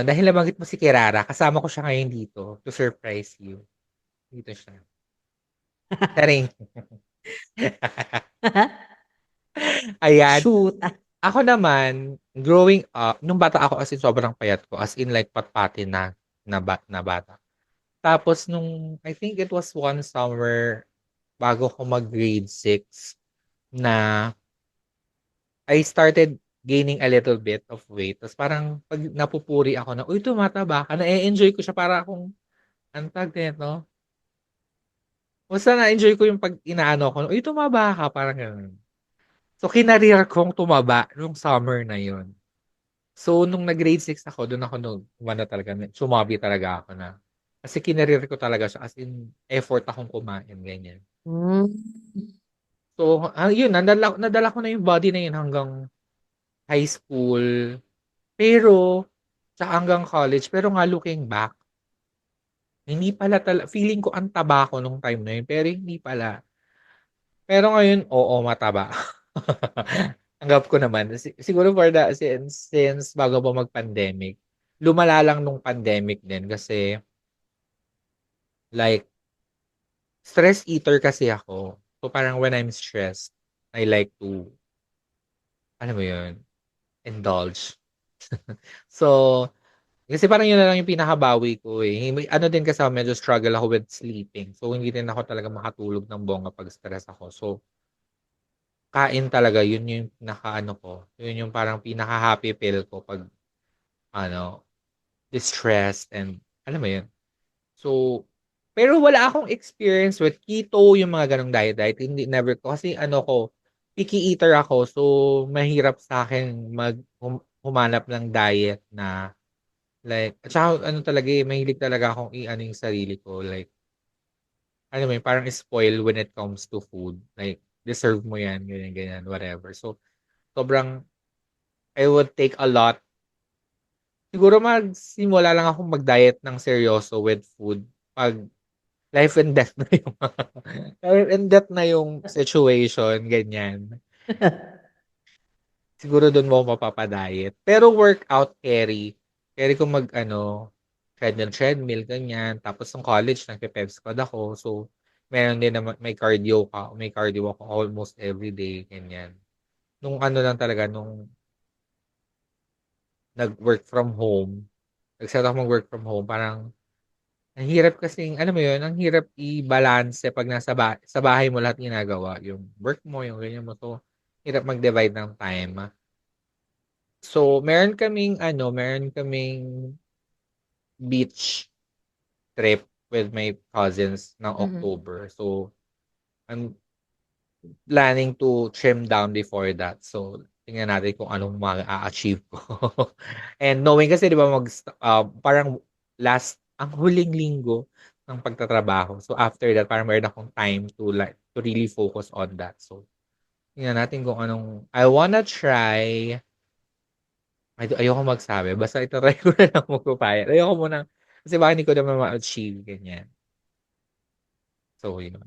S2: dahil nabanggit mo si Kirara, kasama ko siya ngayon dito to surprise you. Dito siya. Taring. Ayan.
S1: Shoot.
S2: Ako naman, growing up, nung bata ako as in sobrang payat ko, as in like patpati na bata. Tapos I think it was one summer bago ko mag-grade 6 na I started gaining a little bit of weight. Tapos parang pag napupuri ako na, uy, tumataba ka. Na-enjoy ko siya para akong, ang tag nito. Basta na-enjoy ko yung pag inaano ko, uy, tumaba ka. Parang gano'n. So, kinareer kong tumaba nung summer na yun. So, nung nag-grade 6 ako, doon ako talaga, sumabi talaga ako na. Kasi kinareer ko talaga siya, as in, effort akong kumain, ganyan.
S1: Hmm.
S2: So, yun, nadala ko na yung body na yun hanggang high school. Pero, sa hanggang college, pero nga looking back, hindi pala feeling ko ang taba ko nung time na yun, pero hindi pala. Pero ngayon, oo, mataba. Tanggap ko naman. Siguro since bago pa mag-pandemic, lumala lang nung pandemic din kasi like stress eater kasi ako. So parang when I'm stressed, I like to, alam mo yun, indulge. So, kasi parang yun na lang yung pinakabawi ko eh. Ano din kasi ako, medyo struggle ako with sleeping. So, hindi din ako talaga makatulog ng bongga pag stress ako. So, kain talaga, yun yung pinaka-ano ko. Yun yung parang pinaka-happy pill ko pag, ano, distressed and, alam mo yun. So, pero wala akong experience with keto, yung mga ganong diet. Hindi, never ko. Kasi ano ko, picky eater ako. So, mahirap sa akin humanap ng diet na like, at saka ano talaga eh, mahilig talaga akong i-ano yung sarili ko. Like, alam mo yun, parang spoil when it comes to food. Like, deserve mo yan, ganyan, ganyan, whatever. So, sobrang, I would take a lot Siguro magsimula lang akong mag-diet ng seryoso with food pag life and death na yung life and death na yung situation, ganyan. Siguro do'n mo ako mapapa-diet. Pero workout carry. Carry ko mag-ano, treadmill, ganyan. Tapos nung college nagpe-pep squad ako. So, meron din naman may cardio ako almost every day, ganyan. Nung ano lang talaga, nung nag-work from home, nag-start ako mag-work from home, parang ang hirap kasing, alam mo yun, ang hirap i-balanse pag sa bahay mo lahat ginagawa. Yung work mo, yung ganyan mo. So, hirap mag-divide ng time. So, meron kaming beach trip with my cousins ng
S1: Mhm.
S2: October. So, I'm planning to trim down before that. So, tingnan natin kung anong maa-achieve ko. And knowing kasi 'di ba parang ang huling linggo ng pagtatrabaho. So, after that parang meron akong time to really focus on that. So, tingnan natin kung anong I wanna try ayoko magsabi basta ita-try ko na lang magpapayat. Ayoko munang kasi baka hindi ko naman ma-achieve, ganyan. So, yun.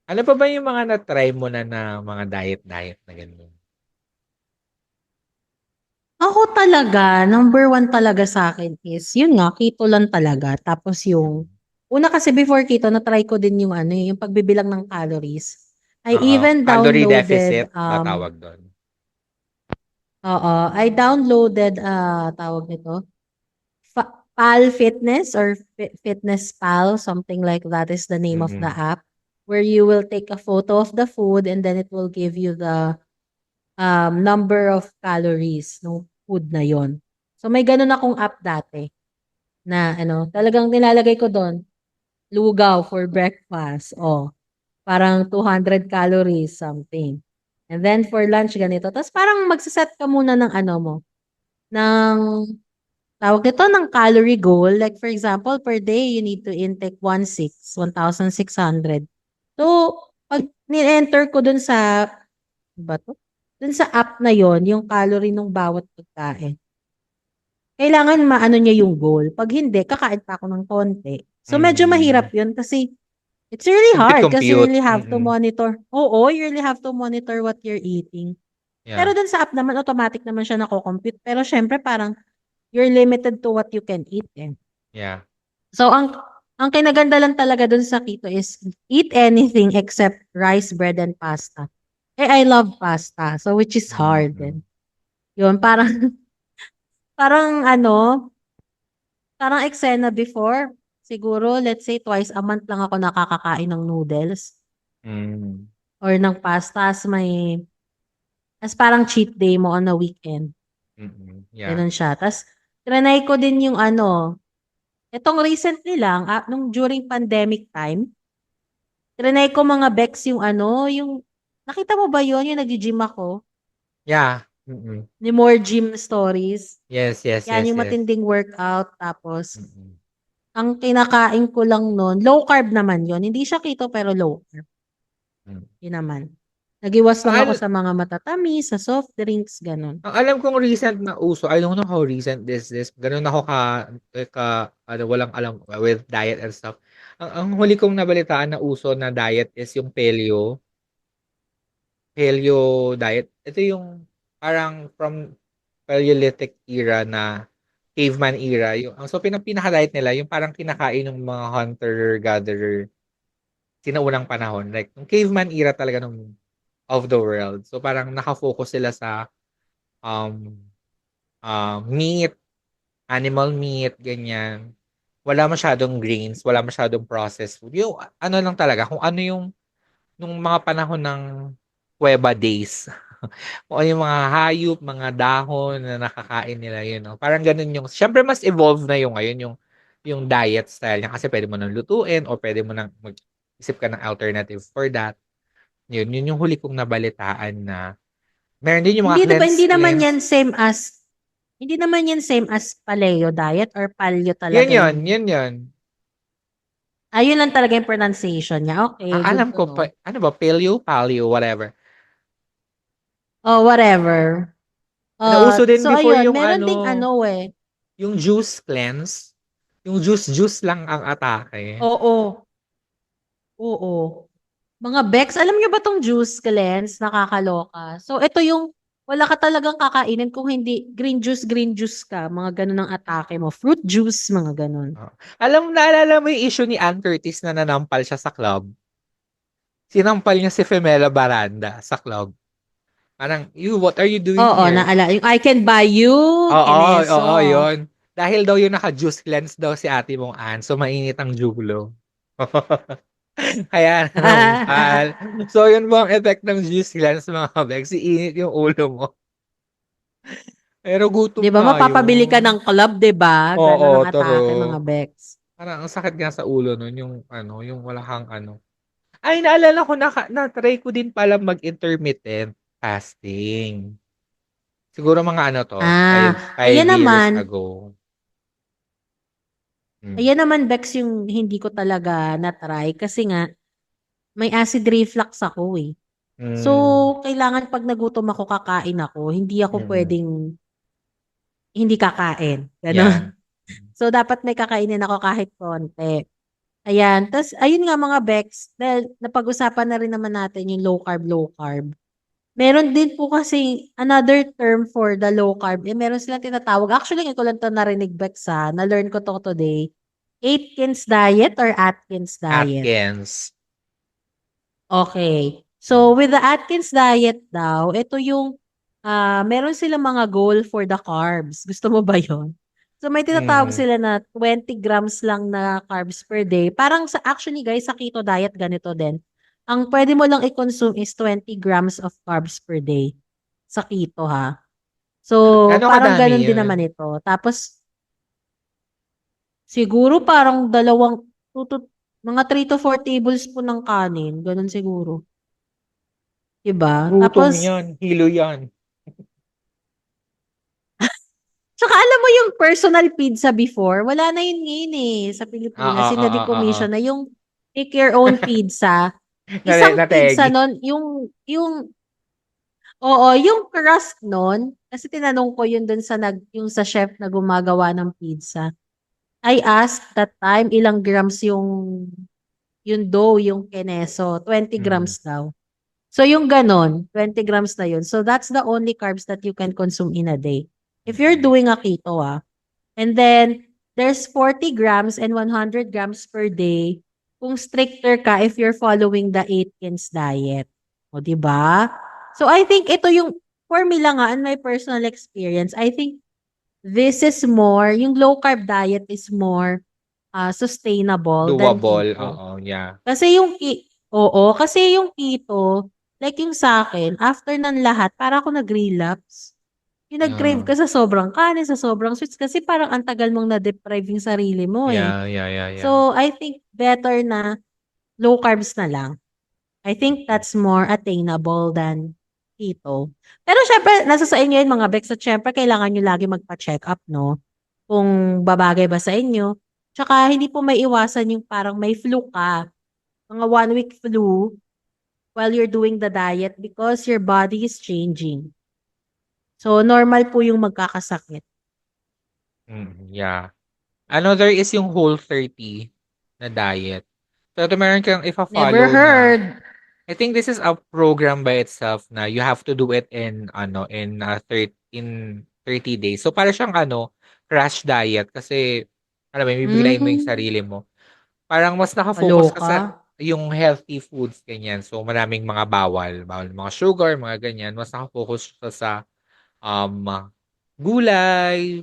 S2: Ano pa ba yung mga na-try mo na mga diet na ganun?
S1: Ako talaga, number one talaga sa akin is, yun nga, keto lang talaga. Tapos yung,
S2: Mm.
S1: una kasi before keto, na-try ko din yung ano, yung pagbibilang ng calories. I
S2: Oo,
S1: even
S2: calorie deficit
S1: downloaded,
S2: ba tawag dun?
S1: I downloaded, tawag nito, Pal Fitness or Fitness Pal, something like that is the name of the
S2: Mm.
S1: app, where you will take a photo of the food and then it will give you the number of calories ng food na yon. So may ganun akong app dati na ano, talagang nilalagay ko doon, lugaw for breakfast. Oh, parang 200 calories something. And then for lunch ganito. Tapos parang magsaset ka muna ng ano mo, ng tawag nito ng calorie goal. Like for example, per day you need to intake 1,600. So, pag ni-enter ko dun sa ba 'to? Dun sa app na yon yung calorie ng bawat pagkain. Kailangan maano niya yung goal. 'Pag hindi, kakain pa ako ng konti. So, medyo
S2: Mm.
S1: mahirap yun kasi it's really hard kasi you
S2: Compute.
S1: really have to
S2: Mm.
S1: monitor. Oo, you really have to monitor what you're eating.
S2: Yeah.
S1: Pero dun sa app naman, automatic naman siya nako-compute. Pero syempre, parang you're limited to what you can eat eh.
S2: Yeah.
S1: So, ang kinaganda lang talaga dun sa keto is eat anything except rice, bread, and pasta. I love pasta. So, which is hard
S2: Mm.
S1: din. Yun, parang, parang ano, parang eksena before, siguro, let's say, twice a month lang ako nakakakain ng noodles
S2: Mm.
S1: or ng pasta as parang cheat day mo on a weekend.
S2: Mm. Yeah.
S1: Ganun siya. Tapos, trinay ko din yung ano, itong recently lang, nung during pandemic time, trinay ko mga Bex yung ano, yung, nakita mo ba yun, yung nag-gym ako?
S2: Yeah. Mm.
S1: Ni More Gym Stories.
S2: Yes, yes,
S1: Yan,
S2: yes,
S1: yung
S2: yes.
S1: matinding workout. Tapos,
S2: Mm.
S1: ang kinakain ko lang nun, low carb naman yon. Hindi siya keto pero low carb.
S2: Mm.
S1: Yun naman. Nagiwas
S2: Ang
S1: lang ako
S2: al
S1: sa mga matatamis, sa soft drinks, ganun.
S2: ang alam kong recent na uso, I don't know how recent this, gano'n ako ano, walang alam with diet and stuff. Ang huli kong nabalitaan na uso na diet is yung paleo diet. Ito yung parang from Paleolithic era na caveman era. So, pinaka-diet nila, yung parang kinakain ng mga hunter-gatherer sinaunang panahon. Like, yung caveman era talaga nung of the world. So, parang nakafocus sila sa um, meat, animal meat, ganyan. Wala masyadong grains, wala masyadong processed food. Yung ano lang talaga, kung ano yung nung mga panahon ng Cueva days. Kung ano yung mga hayop, mga dahon na nakakain nila, yun. No? Parang ganun yung, syempre mas evolve na yung ngayon, yung diet style niya. Kasi pwede mo nang lutuin o pwede mo nang mag-isip ka ng alternative for that. Yun yung huli kong nabalitaan na meron din yung mga
S1: Hindi, di ba,
S2: cleanse.
S1: hindi naman yan same as paleo diet or paleo
S2: Yun
S1: talaga
S2: yun,
S1: yung,
S2: yun yun.
S1: ayun lang talaga yung pronunciation niya.
S2: Ang
S1: Okay, good
S2: alam
S1: to
S2: ko pa,
S1: know.
S2: ano ba, paleo, whatever.
S1: Oh, whatever.
S2: Nauso din
S1: So
S2: before
S1: ayun,
S2: yung
S1: meron ding
S2: ano,
S1: ano eh.
S2: yung juice cleanse, yung juice lang ang atake.
S1: Oo. Oo. Mga Bex, alam niyo ba tong juice cleanse? Nakakaloka. So, ito yung wala ka talagang kakainin kung hindi green juice ka. Mga ganun ang atake mo. Fruit juice, mga ganun.
S2: Oo. Naalala mo yung issue ni Ann Curtis na nanampal siya sa club? Sinampal niya si Femela Baranda sa club. Parang, what are you doing
S1: Oo,
S2: here?
S1: yung I can buy you,
S2: Oo, oo,
S1: Keneso.
S2: yun. Dahil daw yung naka-juice cleanse daw si ate mong Ann, so mainit ang julo. Kaya nanampal. So, yun po ang effect ng juice cleanse, mga kabeg. Init yung ulo mo. Pero gutom
S1: 'Di ba,
S2: nga
S1: mapapabili ka
S2: yun.
S1: ng club, 'di ba?
S2: Oo,
S1: Ganun ang atake, mga
S2: turo.
S1: Bex.
S2: Parang ang sakit nga sa ulo nun, yung wala kang ano. Ay, naalala ko, na-try ko din pala mag-intermittent fasting. Siguro mga ano to, five
S1: Ayan
S2: years
S1: naman.
S2: ago. Mm.
S1: Ayan naman, Bex, yung hindi ko talaga na-try kasi nga may acid reflux ako eh. So,
S2: Mm.
S1: kailangan pag nagutom ako, kakain ako. Hindi ako
S2: Mm.
S1: pwedeng hindi kakain.
S2: Yeah.
S1: Ganon. So, dapat may kakainin ako kahit konti. Ayan. Tapos, ayun nga mga Bex, dahil napag-usapan na rin naman natin yung low carb, low carb. Meron din po kasi another term for the low carb. Meron silang tinatawag. Actually, ngayon ko lang ito narinig, Bex, ha. Na-learn ko to today. Atkins diet or Atkins diet.
S2: Atkins.
S1: Okay.
S2: Mm.
S1: So, with the Atkins diet daw, ito yung, meron silang mga goal for the carbs. Gusto mo ba yon? So, may tinatawag
S2: Mm.
S1: sila na 20 grams lang na carbs per day. Parang actually guys, sa keto diet, ganito din. Ang pwede mo lang i-consume is 20 grams of carbs per day sa keto, ha. So,
S2: Gano'ng
S1: parang
S2: kadami
S1: ganun din
S2: yun?
S1: naman ito. Tapos, siguro parang mga 3 to 4 tablespoon ng kanin. Ganun siguro. 'Di ba?
S2: Gutom
S1: Tapos,
S2: yan. Hilo yan.
S1: tsaka alam mo yung personal pizza before, wala na yun ngayon eh, sa
S2: Oo,
S1: Pilipinas.
S2: oo, oo.
S1: Sinadecommission na yung make your own pizza. Isang pizza
S2: Nategi.
S1: nun, oo, yung crust nun, kasi tinanong ko yun dun yung sa chef na gumagawa ng pizza. I asked that time ilang grams yung dough, yung keneso, 20
S2: Mm.
S1: grams daw. So yung ganon, 20 grams na yun. So that's the only carbs that you can consume in a day. If you're
S2: Mm.
S1: doing a keto, And then, there's 40 grams and 100 grams per day kung stricter ka if you're following the Atkins diet. O, di ba? So, I think ito yung, for me lang in my personal experience, I think this is more, yung low carb diet is more sustainable than
S2: Doable.
S1: keto.
S2: Oo, yeah.
S1: Kasi yung keto, like yung sa akin, after ng lahat, para ako nag-relapse. Yung nag-crave
S2: Yeah.
S1: ka sa sobrang kanin, sa sobrang sweets, kasi parang ang tagal mong na-deprive yung sarili mo eh.
S2: Yeah, yeah, yeah, yeah.
S1: So, I think better na low carbs na lang. I think that's more attainable than keto. Pero syempre, nasa sa inyo yun mga Bex, at syempre, kailangan nyo lagi magpa-check up, no? Kung babagay ba sa inyo. Tsaka, hindi po may iwasan yung parang may flu ka. Mga 1 week flu while you're doing the diet because your body is changing. So, normal po yung magkakasakit.
S2: Yeah. Another is yung Whole30 na diet. So, ito meron kang
S1: Never
S2: ifa-follow na,
S1: heard.
S2: I think this is a program by itself na you have to do it in 30 days. So, para siyang crash diet kasi, alam mo, bibiglayin mo yung
S1: Mm,
S2: sarili mo. Parang mas nakafocus ka
S1: kaloka.
S2: sa yung healthy foods, ganyan. So, maraming mga bawal mga sugar, mga ganyan. Mas nakafocus ka sa um, gulay,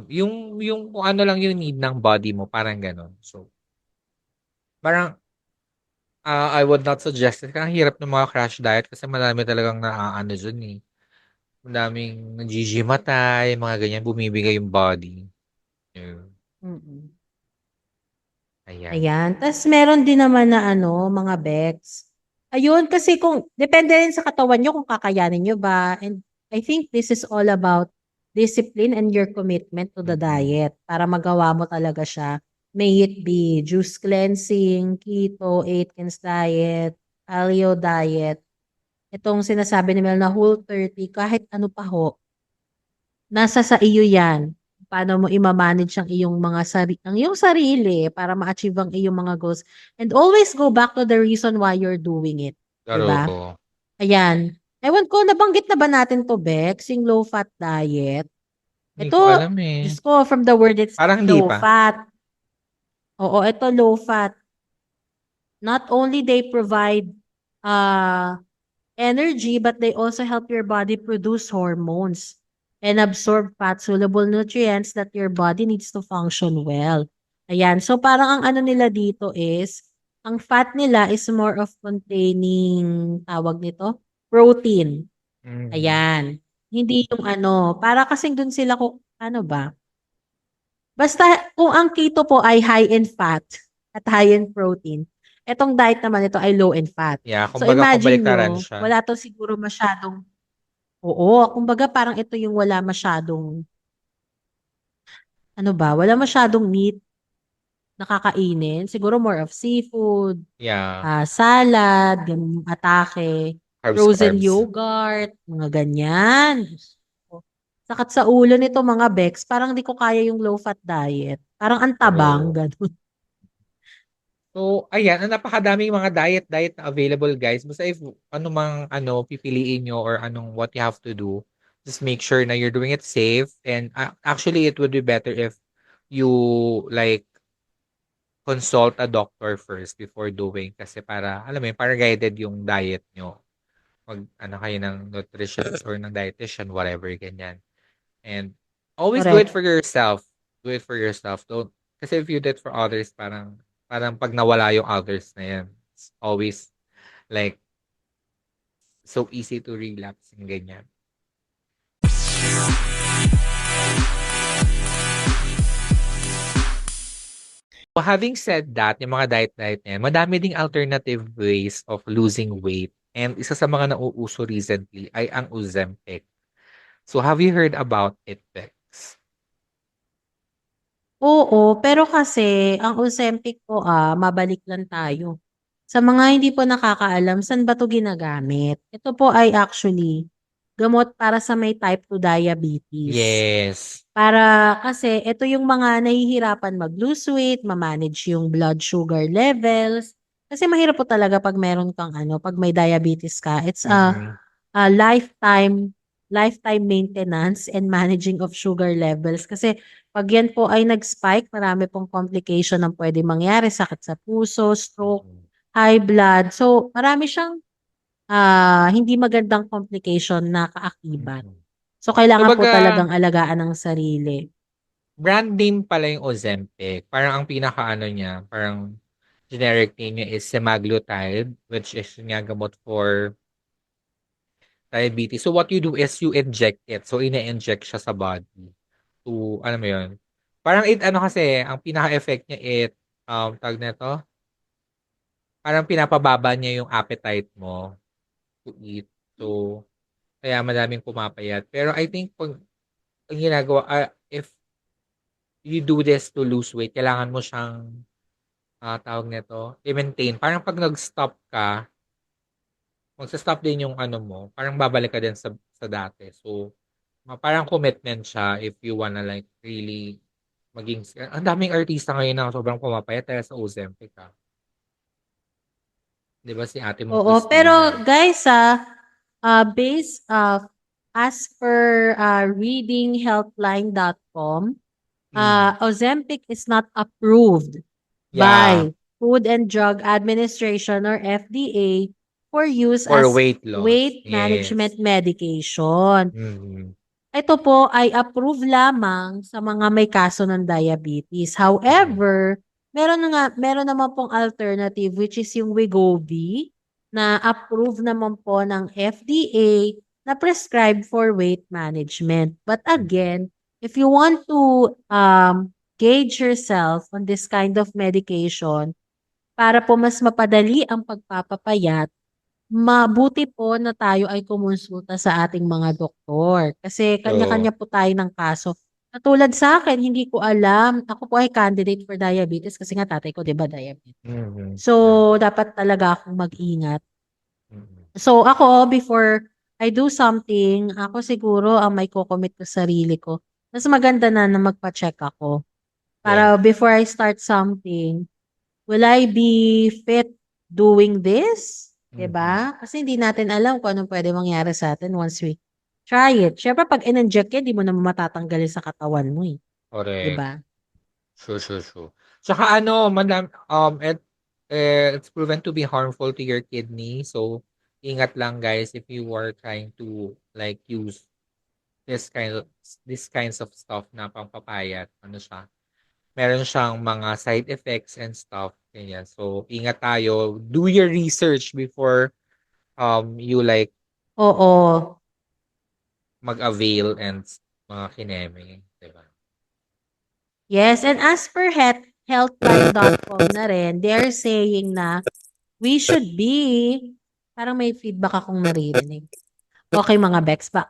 S2: yung kung ano lang yung need ng body mo, parang gano'n. So, parang I would not suggest it. Ang hirap ng mga crash diet kasi marami talagang naaano diyan, eh. Madaming naghihimatay, mga ganyan, bumibigay yung body. Yun,
S1: Mm.
S2: ayan.
S1: Ayan. Tapos meron din naman na mga Bex. Ayun, kasi kung, depende rin sa katawan nyo kung kakayanin nyo ba. And I think this is all about discipline and your commitment to the
S2: Mm.
S1: diet para magawa mo talaga siya. May it be juice cleansing, keto, Atkins diet, paleo diet. Itong sinasabi ni Mel na Whole30, kahit ano pa ho, nasa sa iyo yan. paano mo ima-manage ang iyong ang iyong sarili para ma-achieve ang iyong mga goals. And always go back to the reason why you're doing it. 'Di ba?
S2: True.
S1: Ayan. Ewan ko, nabanggit na ba natin to, Bex, yung low-fat diet?
S2: Hindi ko
S1: Ito,
S2: alam eh.
S1: Diyos ko, from the word it's
S2: Parang hindi pa.
S1: low-fat. Oo, ito low-fat. Not only they provide energy, but they also help your body produce hormones and absorb fat-soluble nutrients that your body needs to function well. Ayan. So, parang ang ano nila dito is, ang fat nila is more of containing, tawag nito, protein.
S2: Mm.
S1: Ayan. Hindi yung ano, para kasing dun sila ano ba? Basta kung ang keto po ay high in fat at high in protein, etong diet naman ito ay low in fat.
S2: Yeah,
S1: So
S2: kumbaga
S1: imagine
S2: kabaliktaran
S1: nyo,
S2: siya.
S1: wala to siguro masyadong, oo, kumbaga parang ito yung wala masyadong, ano ba, wala masyadong meat na kakainin. Siguro more of seafood,
S2: Yeah,
S1: salad, ganun yung atake, frozen
S2: carbs.
S1: yogurt, mga ganyan. Sakat sa ulo nito mga Bex, parang di ko kaya yung low-fat diet. Parang ang tabang,
S2: True.
S1: ganun.
S2: So, ayan, ang napakadaming mga diet na available, guys. Basta if pipiliin nyo or what you have to do, just make sure na you're doing it safe. And actually, it would be better if you like consult a doctor first before doing kasi para, alam mo yun, para guided yung diet nyo. Kayo ng nutritionist or ng dietitian, whatever, ganyan. And always do it
S1: Correct.
S2: for yourself. Do it for yourself. Don't, kasi if you do it for others, parang pag nawala yung others na yan, it's always like so easy to relapse and ganyan. So having said that, yung mga diet na yan, madami ding alternative ways of losing weight. And isa sa mga nauuso recently ay ang Ozempic. So have you heard about it, Bex?
S1: Oo, pero kasi ang Ozempic po, mabalik lang tayo. Sa mga hindi po nakakaalam, saan ba 'to ginagamit? Ito po ay actually gamot para sa may type 2 diabetes.
S2: Yes.
S1: Para kasi ito yung mga nahihirapan mag-lose weight, ma-manage yung blood sugar levels. Kasi mahirap po talaga pag meron kang pag may diabetes ka. It's
S2: Mhm.
S1: a lifetime maintenance and managing of sugar levels. Kasi pag yan po ay nag-spike, marami pong complication ang pwede mangyari, sakit sa puso, stroke,
S2: Mhm.
S1: high blood. So, marami siyang hindi magandang complication na kaakibat.
S2: Mhm.
S1: So, kailangan po
S2: Kumbaga,
S1: talagang alagaan ang sarili.
S2: brand name pala yung Ozempic. Parang ang pinaka-ano niya, parang generic name niya is semaglutide, which is nga gamot for diabetes. So what you do is you inject it. So ina-inject siya sa body to, ano mo yun? Parang kasi, ang pinaka-effect niya tag na to, parang pinapababa niya yung appetite mo to eat. So, kaya madaming pumapayat. Pero I think pag ang ginagawa, if you do this to lose weight, kailangan mo siyang, tawag nito, i-maintain. Parang pag nag-stop ka, magsa-stop din yung ano mo, parang babalik ka din sa dati. So, parang commitment siya if you wanna like really maging, ang daming artista ngayon na sobrang pumapayat dahil sa Ozempic, ah. 'Di ba si ate mong
S1: Oo, pero
S2: Christina?
S1: guys, based as per readinghealthline.com,
S2: Mm.
S1: Ozempic is not approved
S2: Yeah,
S1: by Food and Drug Administration or FDA for use
S2: for
S1: as
S2: weight loss.
S1: weight
S2: Yes.
S1: management medication.
S2: Mhm.
S1: Ito po ay approved lamang sa mga may kaso ng diabetes.
S2: Mm.
S1: However, meron naman pong alternative which is yung Wegovy na approved naman po ng FDA na prescribed for weight management. But
S2: Mm.
S1: again, if you want to gauge yourself on this kind of medication para po mas mapadali ang pagpapapayat, mabuti po na tayo ay kumonsulta sa ating mga doktor. Kasi
S2: So,
S1: kanya-kanya po tayo ng kaso. Katulad sa akin, hindi ko alam. Ako po ay candidate for diabetes kasi nga tatay ko, di ba, diabetes.
S2: mhm.
S1: So,
S2: Yeah.
S1: dapat talaga akong mag-ingat.
S2: Mhm.
S1: So, ako, before I do something, ako siguro ang may kokomit ko sa sarili ko. Mas maganda na magpa-check ako.
S2: Yes.
S1: Para before I start something, will I be fit doing this?
S2: Mhm.
S1: 'Diba? Kasi hindi natin alam kung anong pwede mangyari sa atin once we try it. Siyempre, pag in-inject yan, di mo naman matatanggalin sa katawan mo eh.
S2: Correct.
S1: 'Diba?
S2: True. Tsaka it's proven to be harmful to your kidney. So, ingat lang guys if you are trying to like use this kinds of stuff na pampapayat. Ano siya? Meron siyang mga side effects and stuff. Ganyan. So, ingat tayo. Do your research before you like
S1: Oo.
S2: mag-avail and mga kineme. Diba?
S1: Yes, and as per healthline.com na rin, they're saying na we should be, parang may feedback akong naririnig. Okay, mga Bex ba?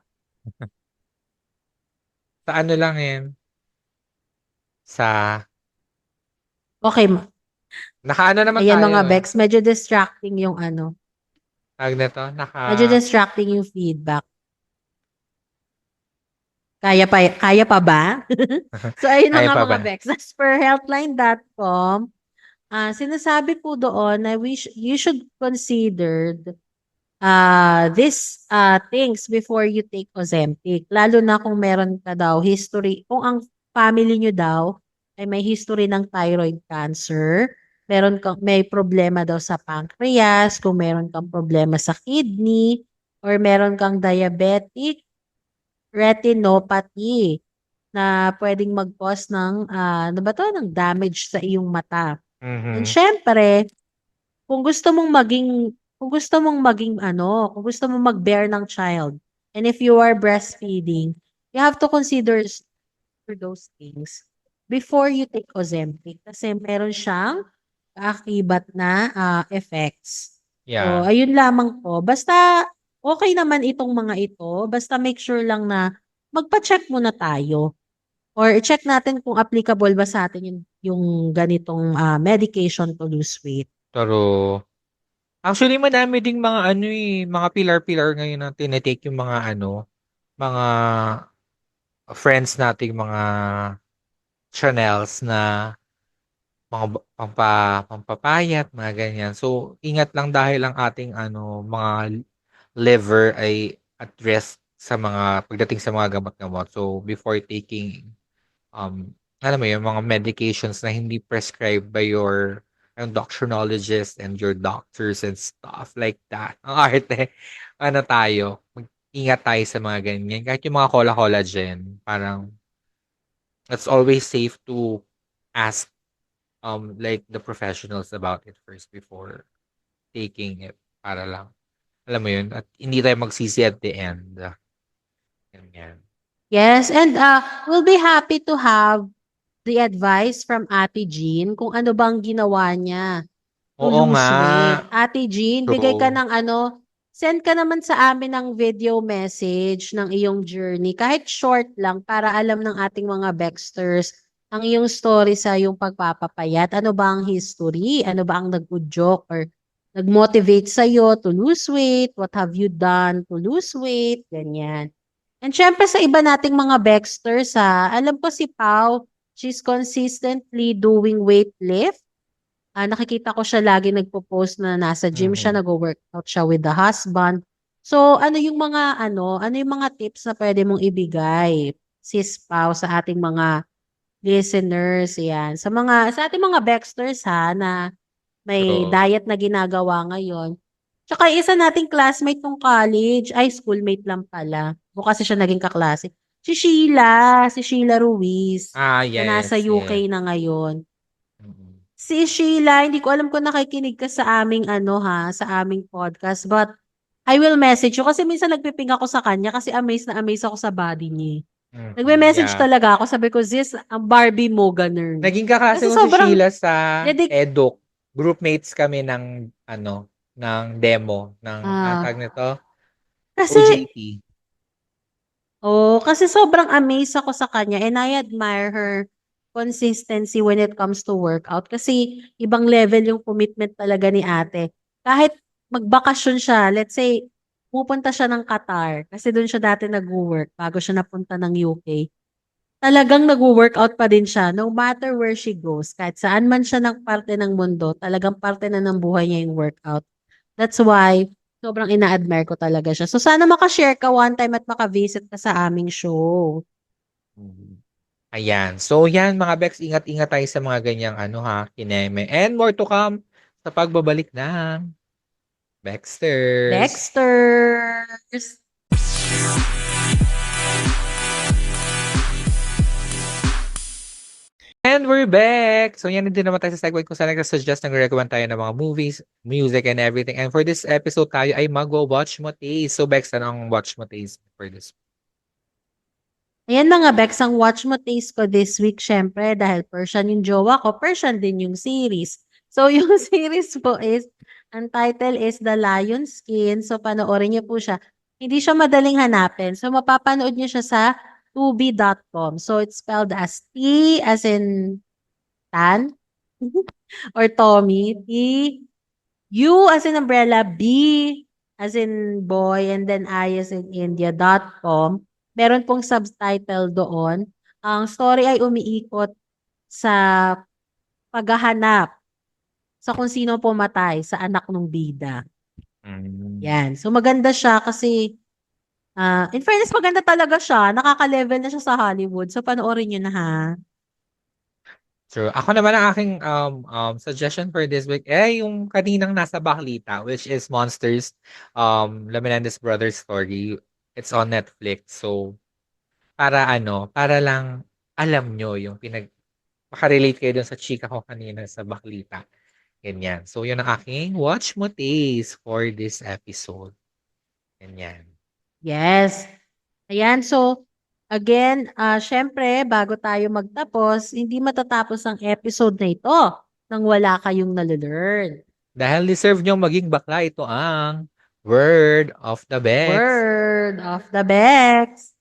S2: Sa ano lang yan? Sa,
S1: Okay,
S2: nakaano naman
S1: ayan
S2: tayo
S1: mga
S2: eh.
S1: Bex, medyo distracting yung ano.
S2: Tawag na to,
S1: Medyo distracting yung feedback. Kaya pa ba? So, ayun
S2: kaya
S1: mga
S2: pa
S1: mga
S2: ba?
S1: Bex, as per healthline.com, sinasabi po doon na you should consider these things before you take Ozempic. Lalo na kung meron ka daw history, kung ang family nyo daw ay may history ng thyroid cancer, may problema daw sa pancreas, kung meron kang problema sa kidney, or meron kang diabetic retinopathy na pwedeng mag-cause ng, ano ba to, ng damage sa iyong mata. And
S2: Mhm.
S1: syempre, kung gusto mong mag-bear ng child, and if you are breastfeeding, you have to consider those things before you take Ozempic kasi meron siyang kaakibat na effects. So,
S2: Yeah.
S1: ayun lamang po. Basta okay naman itong mga ito, basta make sure lang na magpa-check muna tayo or i-check natin kung applicable ba sa atin yung ganitong medication to lose weight.
S2: Pero, actually, madami ding mga ano eh, mga pilar-pilar ngayon na tinitake yung mga friends nating mga channels na pampapayat, mga ganyan. So, ingat lang dahil ang ating mga liver ay at risk sa pagdating sa mga gamot-gamot. So, before taking alam mo yun, mga medications na hindi prescribed by your endocrinologist and your doctors and stuff like that. Ang arte, mag-ingat tayo sa mga ganyan. Kahit yung mga collagen, parang it's always safe to ask like the professionals about it first before taking it para lang. Alam mo yun, at hindi tayo magsisi at the end. Ganyan.
S1: Yes, and we'll be happy to have the advice from Ate Jean kung ano bang ginawa niya to
S2: Oo nga.
S1: lose weight. Ate Jean, bigay ka
S2: True.
S1: ng send ka naman sa amin ng video message ng iyong journey. Kahit short lang para alam ng ating mga Baxters ang iyong story sa iyong pagpapapayat. Ano ba ang history? Ano ba ang nag-udyok or nag-motivate sa'yo to lose weight? What have you done to lose weight? Ganyan. And syempre sa iba nating mga Baxters alam ko si Pau, she's consistently doing weight lift. Nakikita ko siya lagi nagpo-post na nasa gym siya,
S2: Mhm.
S1: nagwo-workout siya with the husband. So, ano yung mga tips na pwede mong ibigay, Sis Pau, sa ating mga listeners, yan. Sa ating mga Baxters na may
S2: True.
S1: diet na ginagawa ngayon. Tsaka isa nating classmate nung college, ay schoolmate lang pala. O kasi siya naging kaklase. Si Sheila Ruiz, na nasa
S2: Yes, yes.
S1: UK na ngayon.
S2: Mm.
S1: Si Sheila, hindi ko alam kung nakikinig ka sa aming sa aming podcast, but I will message you kasi minsan nagpiping ako sa kanya kasi amazed na amazed ako sa body niya.
S2: Mhm,
S1: Nagme-message
S2: yeah.
S1: talaga ako, sabi ko, "Sis, ang Barbie mo, ganun."
S2: Naging kaklase
S1: Kasi
S2: ko si
S1: sobrang
S2: Sheila sa
S1: dedik,
S2: Eduk. Groupmates kami ng demo ng
S1: ah,
S2: tawag nito?
S1: kasi,
S2: OJT.
S1: kasi sobrang amazed ako sa kanya and I admire her consistency when it comes to workout kasi ibang level yung commitment talaga ni ate. Kahit magbakasyon siya, let's say, pupunta siya ng Qatar kasi doon siya dati nag-work bago siya napunta ng UK. talagang nagwo-workout pa din siya no matter where she goes. Kahit saan man siya ng parte ng mundo, talagang parte na ng buhay niya yung workout. That's why, sobrang ina-admire ko talaga siya. So, sana maka-share ka one time at maka-visit ka sa aming show.
S2: Ayan. So, yan mga Bex, ingat-ingat tayo sa mga ganyang kineme. And more to come sa pagbabalik ng Bexters.
S1: Dexters!
S2: And we're back! So, yan din naman tayo sa segment kung saan nagsuggest nag-recommend tayo ng mga movies, music, and everything. And for this episode tayo ay mag-watch mo taste. So, Bex, ano ang watch mo taste for this?
S1: Ayan mga Bex, ang watch mo taste ko this week, syempre, dahil Persian yung jowa ko, Persian din yung series. So, yung series po is, ang title is The Lion Skin. So, panoorin niyo po siya. Hindi siya madaling hanapin. So, mapapanood niyo siya sa tubi.com. So, it's spelled as T as in Tan or Tommy. T, U as in umbrella, B as in boy, and then I as in India.com. Meron pong subtitle doon. Ang story ay umiikot sa paghahanap sa kung sino pumatay sa anak ng bida. Yan. So maganda siya kasi in fairness maganda talaga siya. Nakaka-level na siya sa Hollywood. So panoorin niyo na ha.
S2: True. Ako naman ang aking suggestion for this week yung kaninang nasa Baklita, which is Monsters, La Menendez Brothers story. It's on Netflix. So, para lang alam nyo yung makarelate kayo dun sa chika ko kanina sa Baklita. Ganyan. So, yun ang aking watch mo taste for this episode. Ganyan.
S1: Yes. Ayan. So, again, syempre, bago tayo magtapos, hindi matatapos ang episode na ito nang wala kayong nalelearn.
S2: Dahil deserve nyo maging bakla, ito ang Word of the Bex.
S1: Word of the Bex.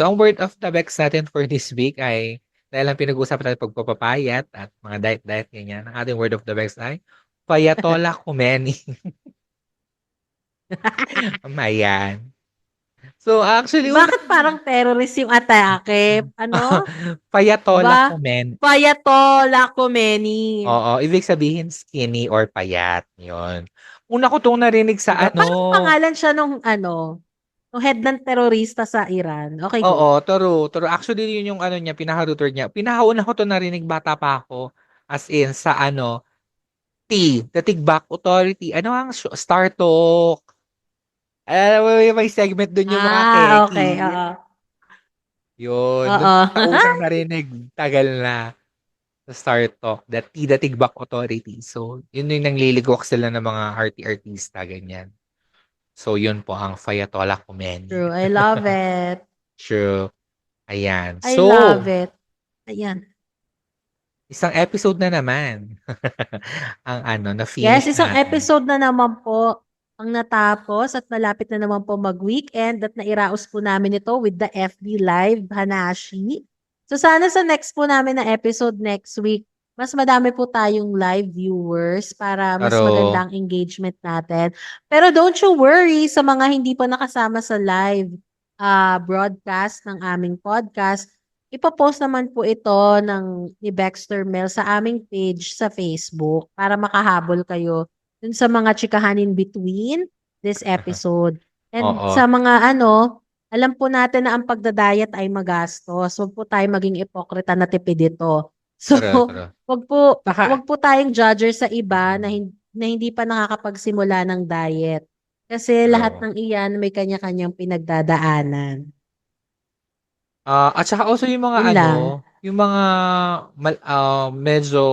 S2: So, ang Word of the Bex natin for this week ay, dahil ang pinag-uusapan natin pagpapapayat at mga diet-diet ganyan, ang ating Word of the Bex ay Payatola Kumeni. Mayan. So, actually,
S1: Bakit parang terrorist yung atake? Ano?
S2: Payatola
S1: Ba?
S2: Kumeni.
S1: Payatola Khomeini.
S2: Oo, ibig sabihin skinny or payat. Yun. Una ko itong narinig sa
S1: Diba? Parang pangalan siya nung head ng terorista sa Iran. Okay, go.
S2: Oo, true. Actually, yun yung niya, pinaka-router niya. Pinakauna ko to narinig bata pa ako. As in, sa the Tigbak Authority. Ano ang Star Talk? Alam mo, may segment dun yung mga keki.
S1: Okay. Oo.
S2: Yun. Dun
S1: Oo.
S2: sa unang narinig, tagal na. Sa Star Talk, the Tigbak Authority. So, yun yung nangliligwak sila ng mga artista, ganyan. So, yun po ang Fayatola Khomeini.
S1: True. I love it.
S2: True. Ayan.
S1: I
S2: So,
S1: love it. Ayan.
S2: isang episode na naman. ang na-finish
S1: Yes, isang
S2: natin.
S1: episode na naman po ang natapos at malapit na naman po mag-weekend at nairaos po namin ito with the FB Live Hanashi. So sana sa next po namin na episode next week, mas madami po tayong live viewers para mas
S2: Pero,
S1: magandang engagement natin. Pero don't you worry sa mga hindi pa nakasama sa live broadcast ng aming podcast. Ipopost naman po ito ni Baxter Mel sa aming page sa Facebook para makahabol kayo dun sa mga chikahan in between this episode. And
S2: Oo.
S1: sa mga alam po natin na ang pagdadayat ay magastos. Huwag po tayo maging ipokrita na tipid ito. So,
S2: True.
S1: wag po tayong judger sa iba na hindi pa nakakapagsimula ng diet. Kasi lahat ng iyan may kanya-kanyang pinagdadaanan.
S2: At saka also yung mga
S1: Yun lang.
S2: yung mga medyo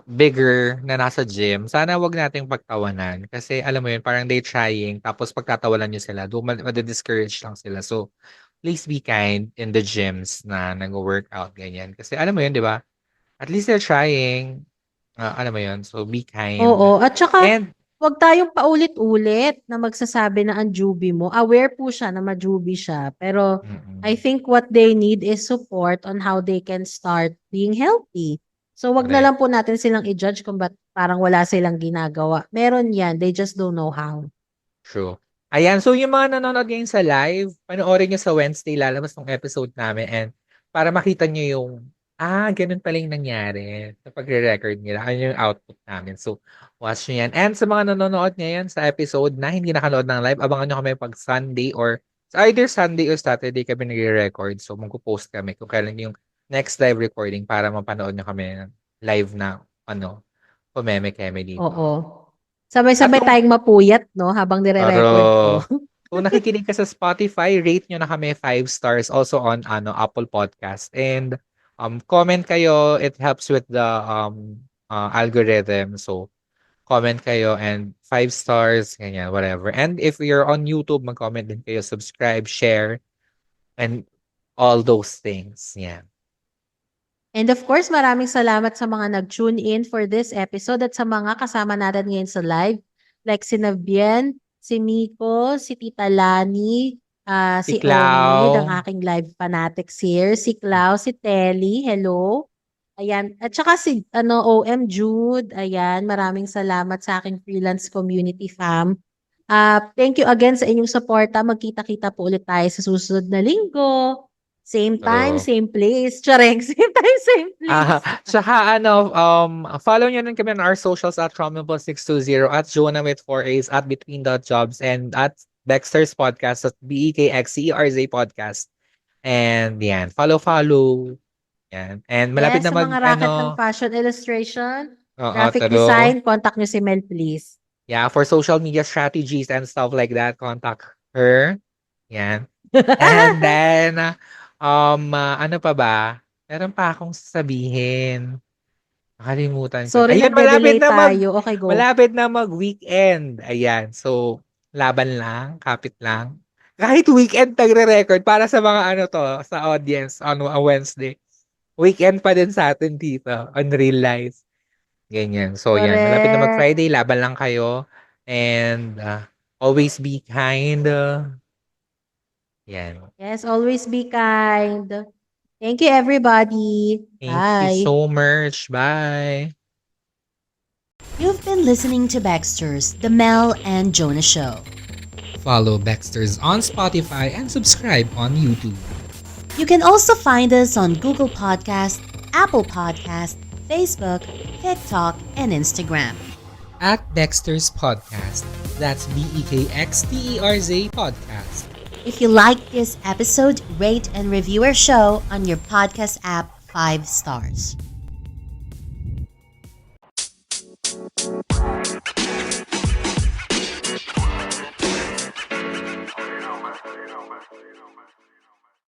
S2: bigger na nasa gym, sana wag nating pagtawanan. Kasi alam mo yun, parang they trying, tapos pagtatawanan nyo sila, madi-discourage lang sila. So, please be kind in the gyms na nag-workout, ganyan. Kasi alam mo yun, di ba? At least they're trying. Alam mo yun, so be kind.
S1: Oo. At saka,
S2: And,
S1: huwag tayong paulit-ulit na magsasabi na ang jubi mo. Aware po siya na majubi siya. Pero I think what they need is support on how they can start being healthy. So, wag na
S2: Correct.
S1: lang po natin silang i-judge kung ba't parang wala silang ginagawa. Meron yan. They just don't know how.
S2: True. Ayan, so yung mga nanonood ngayon sa live, panoorin nyo sa Wednesday, lalabas ng episode namin and para makita nyo yung, ganun pala yung nangyari sa pagre-record nila. Ano yung output namin. So, watch nyo yan. And sa mga nanonood ngayon sa episode na hindi nakanood ng live, abangan nyo kami pag Sunday or either Sunday or Saturday kami nagre-record. So, magpo-post kami kung kailan yung next live recording para mapanood nyo kami live na, kumeme-keme dito.
S1: Oo. Sabay-sabay
S2: At kung-
S1: tayong mapuyat, no? Habang nire-record ko.
S2: Kung nakikinig ka sa Spotify, rate nyo na kami 5 stars also on Apple Podcast. And comment kayo. It helps with the algorithm. So, comment kayo and 5 stars, ganyan, whatever. And if you're on YouTube, mag-comment din kayo, subscribe, share, and all those things. Yeah.
S1: And of course, maraming salamat sa mga nag-tune in for this episode at sa mga kasama natin ngayon sa live. Like si Navien, si Miko, si Tita Lani, si
S2: Clau.
S1: Omid, ang aking live fanatics here, si Clau, si Telly, hello. Ayan, at saka si OM Jude, ayan, maraming salamat sa aking freelance community fam. Thank you again sa inyong suporta. Magkita-kita po ulit tayo sa susunod na linggo. Same time,
S2: True.
S1: same place. Chareng, same time, same place.
S2: Tsaka follow nyo rin kami on our socials at Romulus620 at Jonah with 4 A's at Between the Jobs and at Dexter's Podcast at BEKXCERZ Podcast. And yan, follow. Yan. And malapit
S1: Yes,
S2: na
S1: sa mga racket ng fashion illustration, graphic
S2: true.
S1: design, contact nyo si Mel, please.
S2: Yeah, for social media strategies and stuff like that, contact her. Yan. And then, ano pa ba? Meron pa akong sasabihin. Nakalimutan ko.
S1: Sorry,
S2: Ayun,
S1: nagde-delay tayo. Okay, go.
S2: malapit na mag-weekend. Ayan. So, laban lang, kapit lang. Kahit weekend nagre-record para sa mga sa audience on a Wednesday. Weekend pa din sa atin dito on real life. Ganyan. So, yan. Malapit na
S1: Correct.
S2: mag-Friday, laban lang kayo. And always be kind. Yan.
S1: Yes, always be kind. Thank you, everybody.
S2: Thank
S1: Bye.
S2: you so much. Bye.
S3: You've been listening to Baxter's The Mel and Jonah Show.
S4: Follow Baxter's on Spotify and subscribe on YouTube.
S3: You can also find us on Google Podcast, Apple Podcast, Facebook, TikTok, and Instagram.
S4: At Dexter's Podcast. That's BEKXTERZ Podcast.
S3: If you like this episode, rate and review our show on your podcast app 5 stars.
S5: You know, man.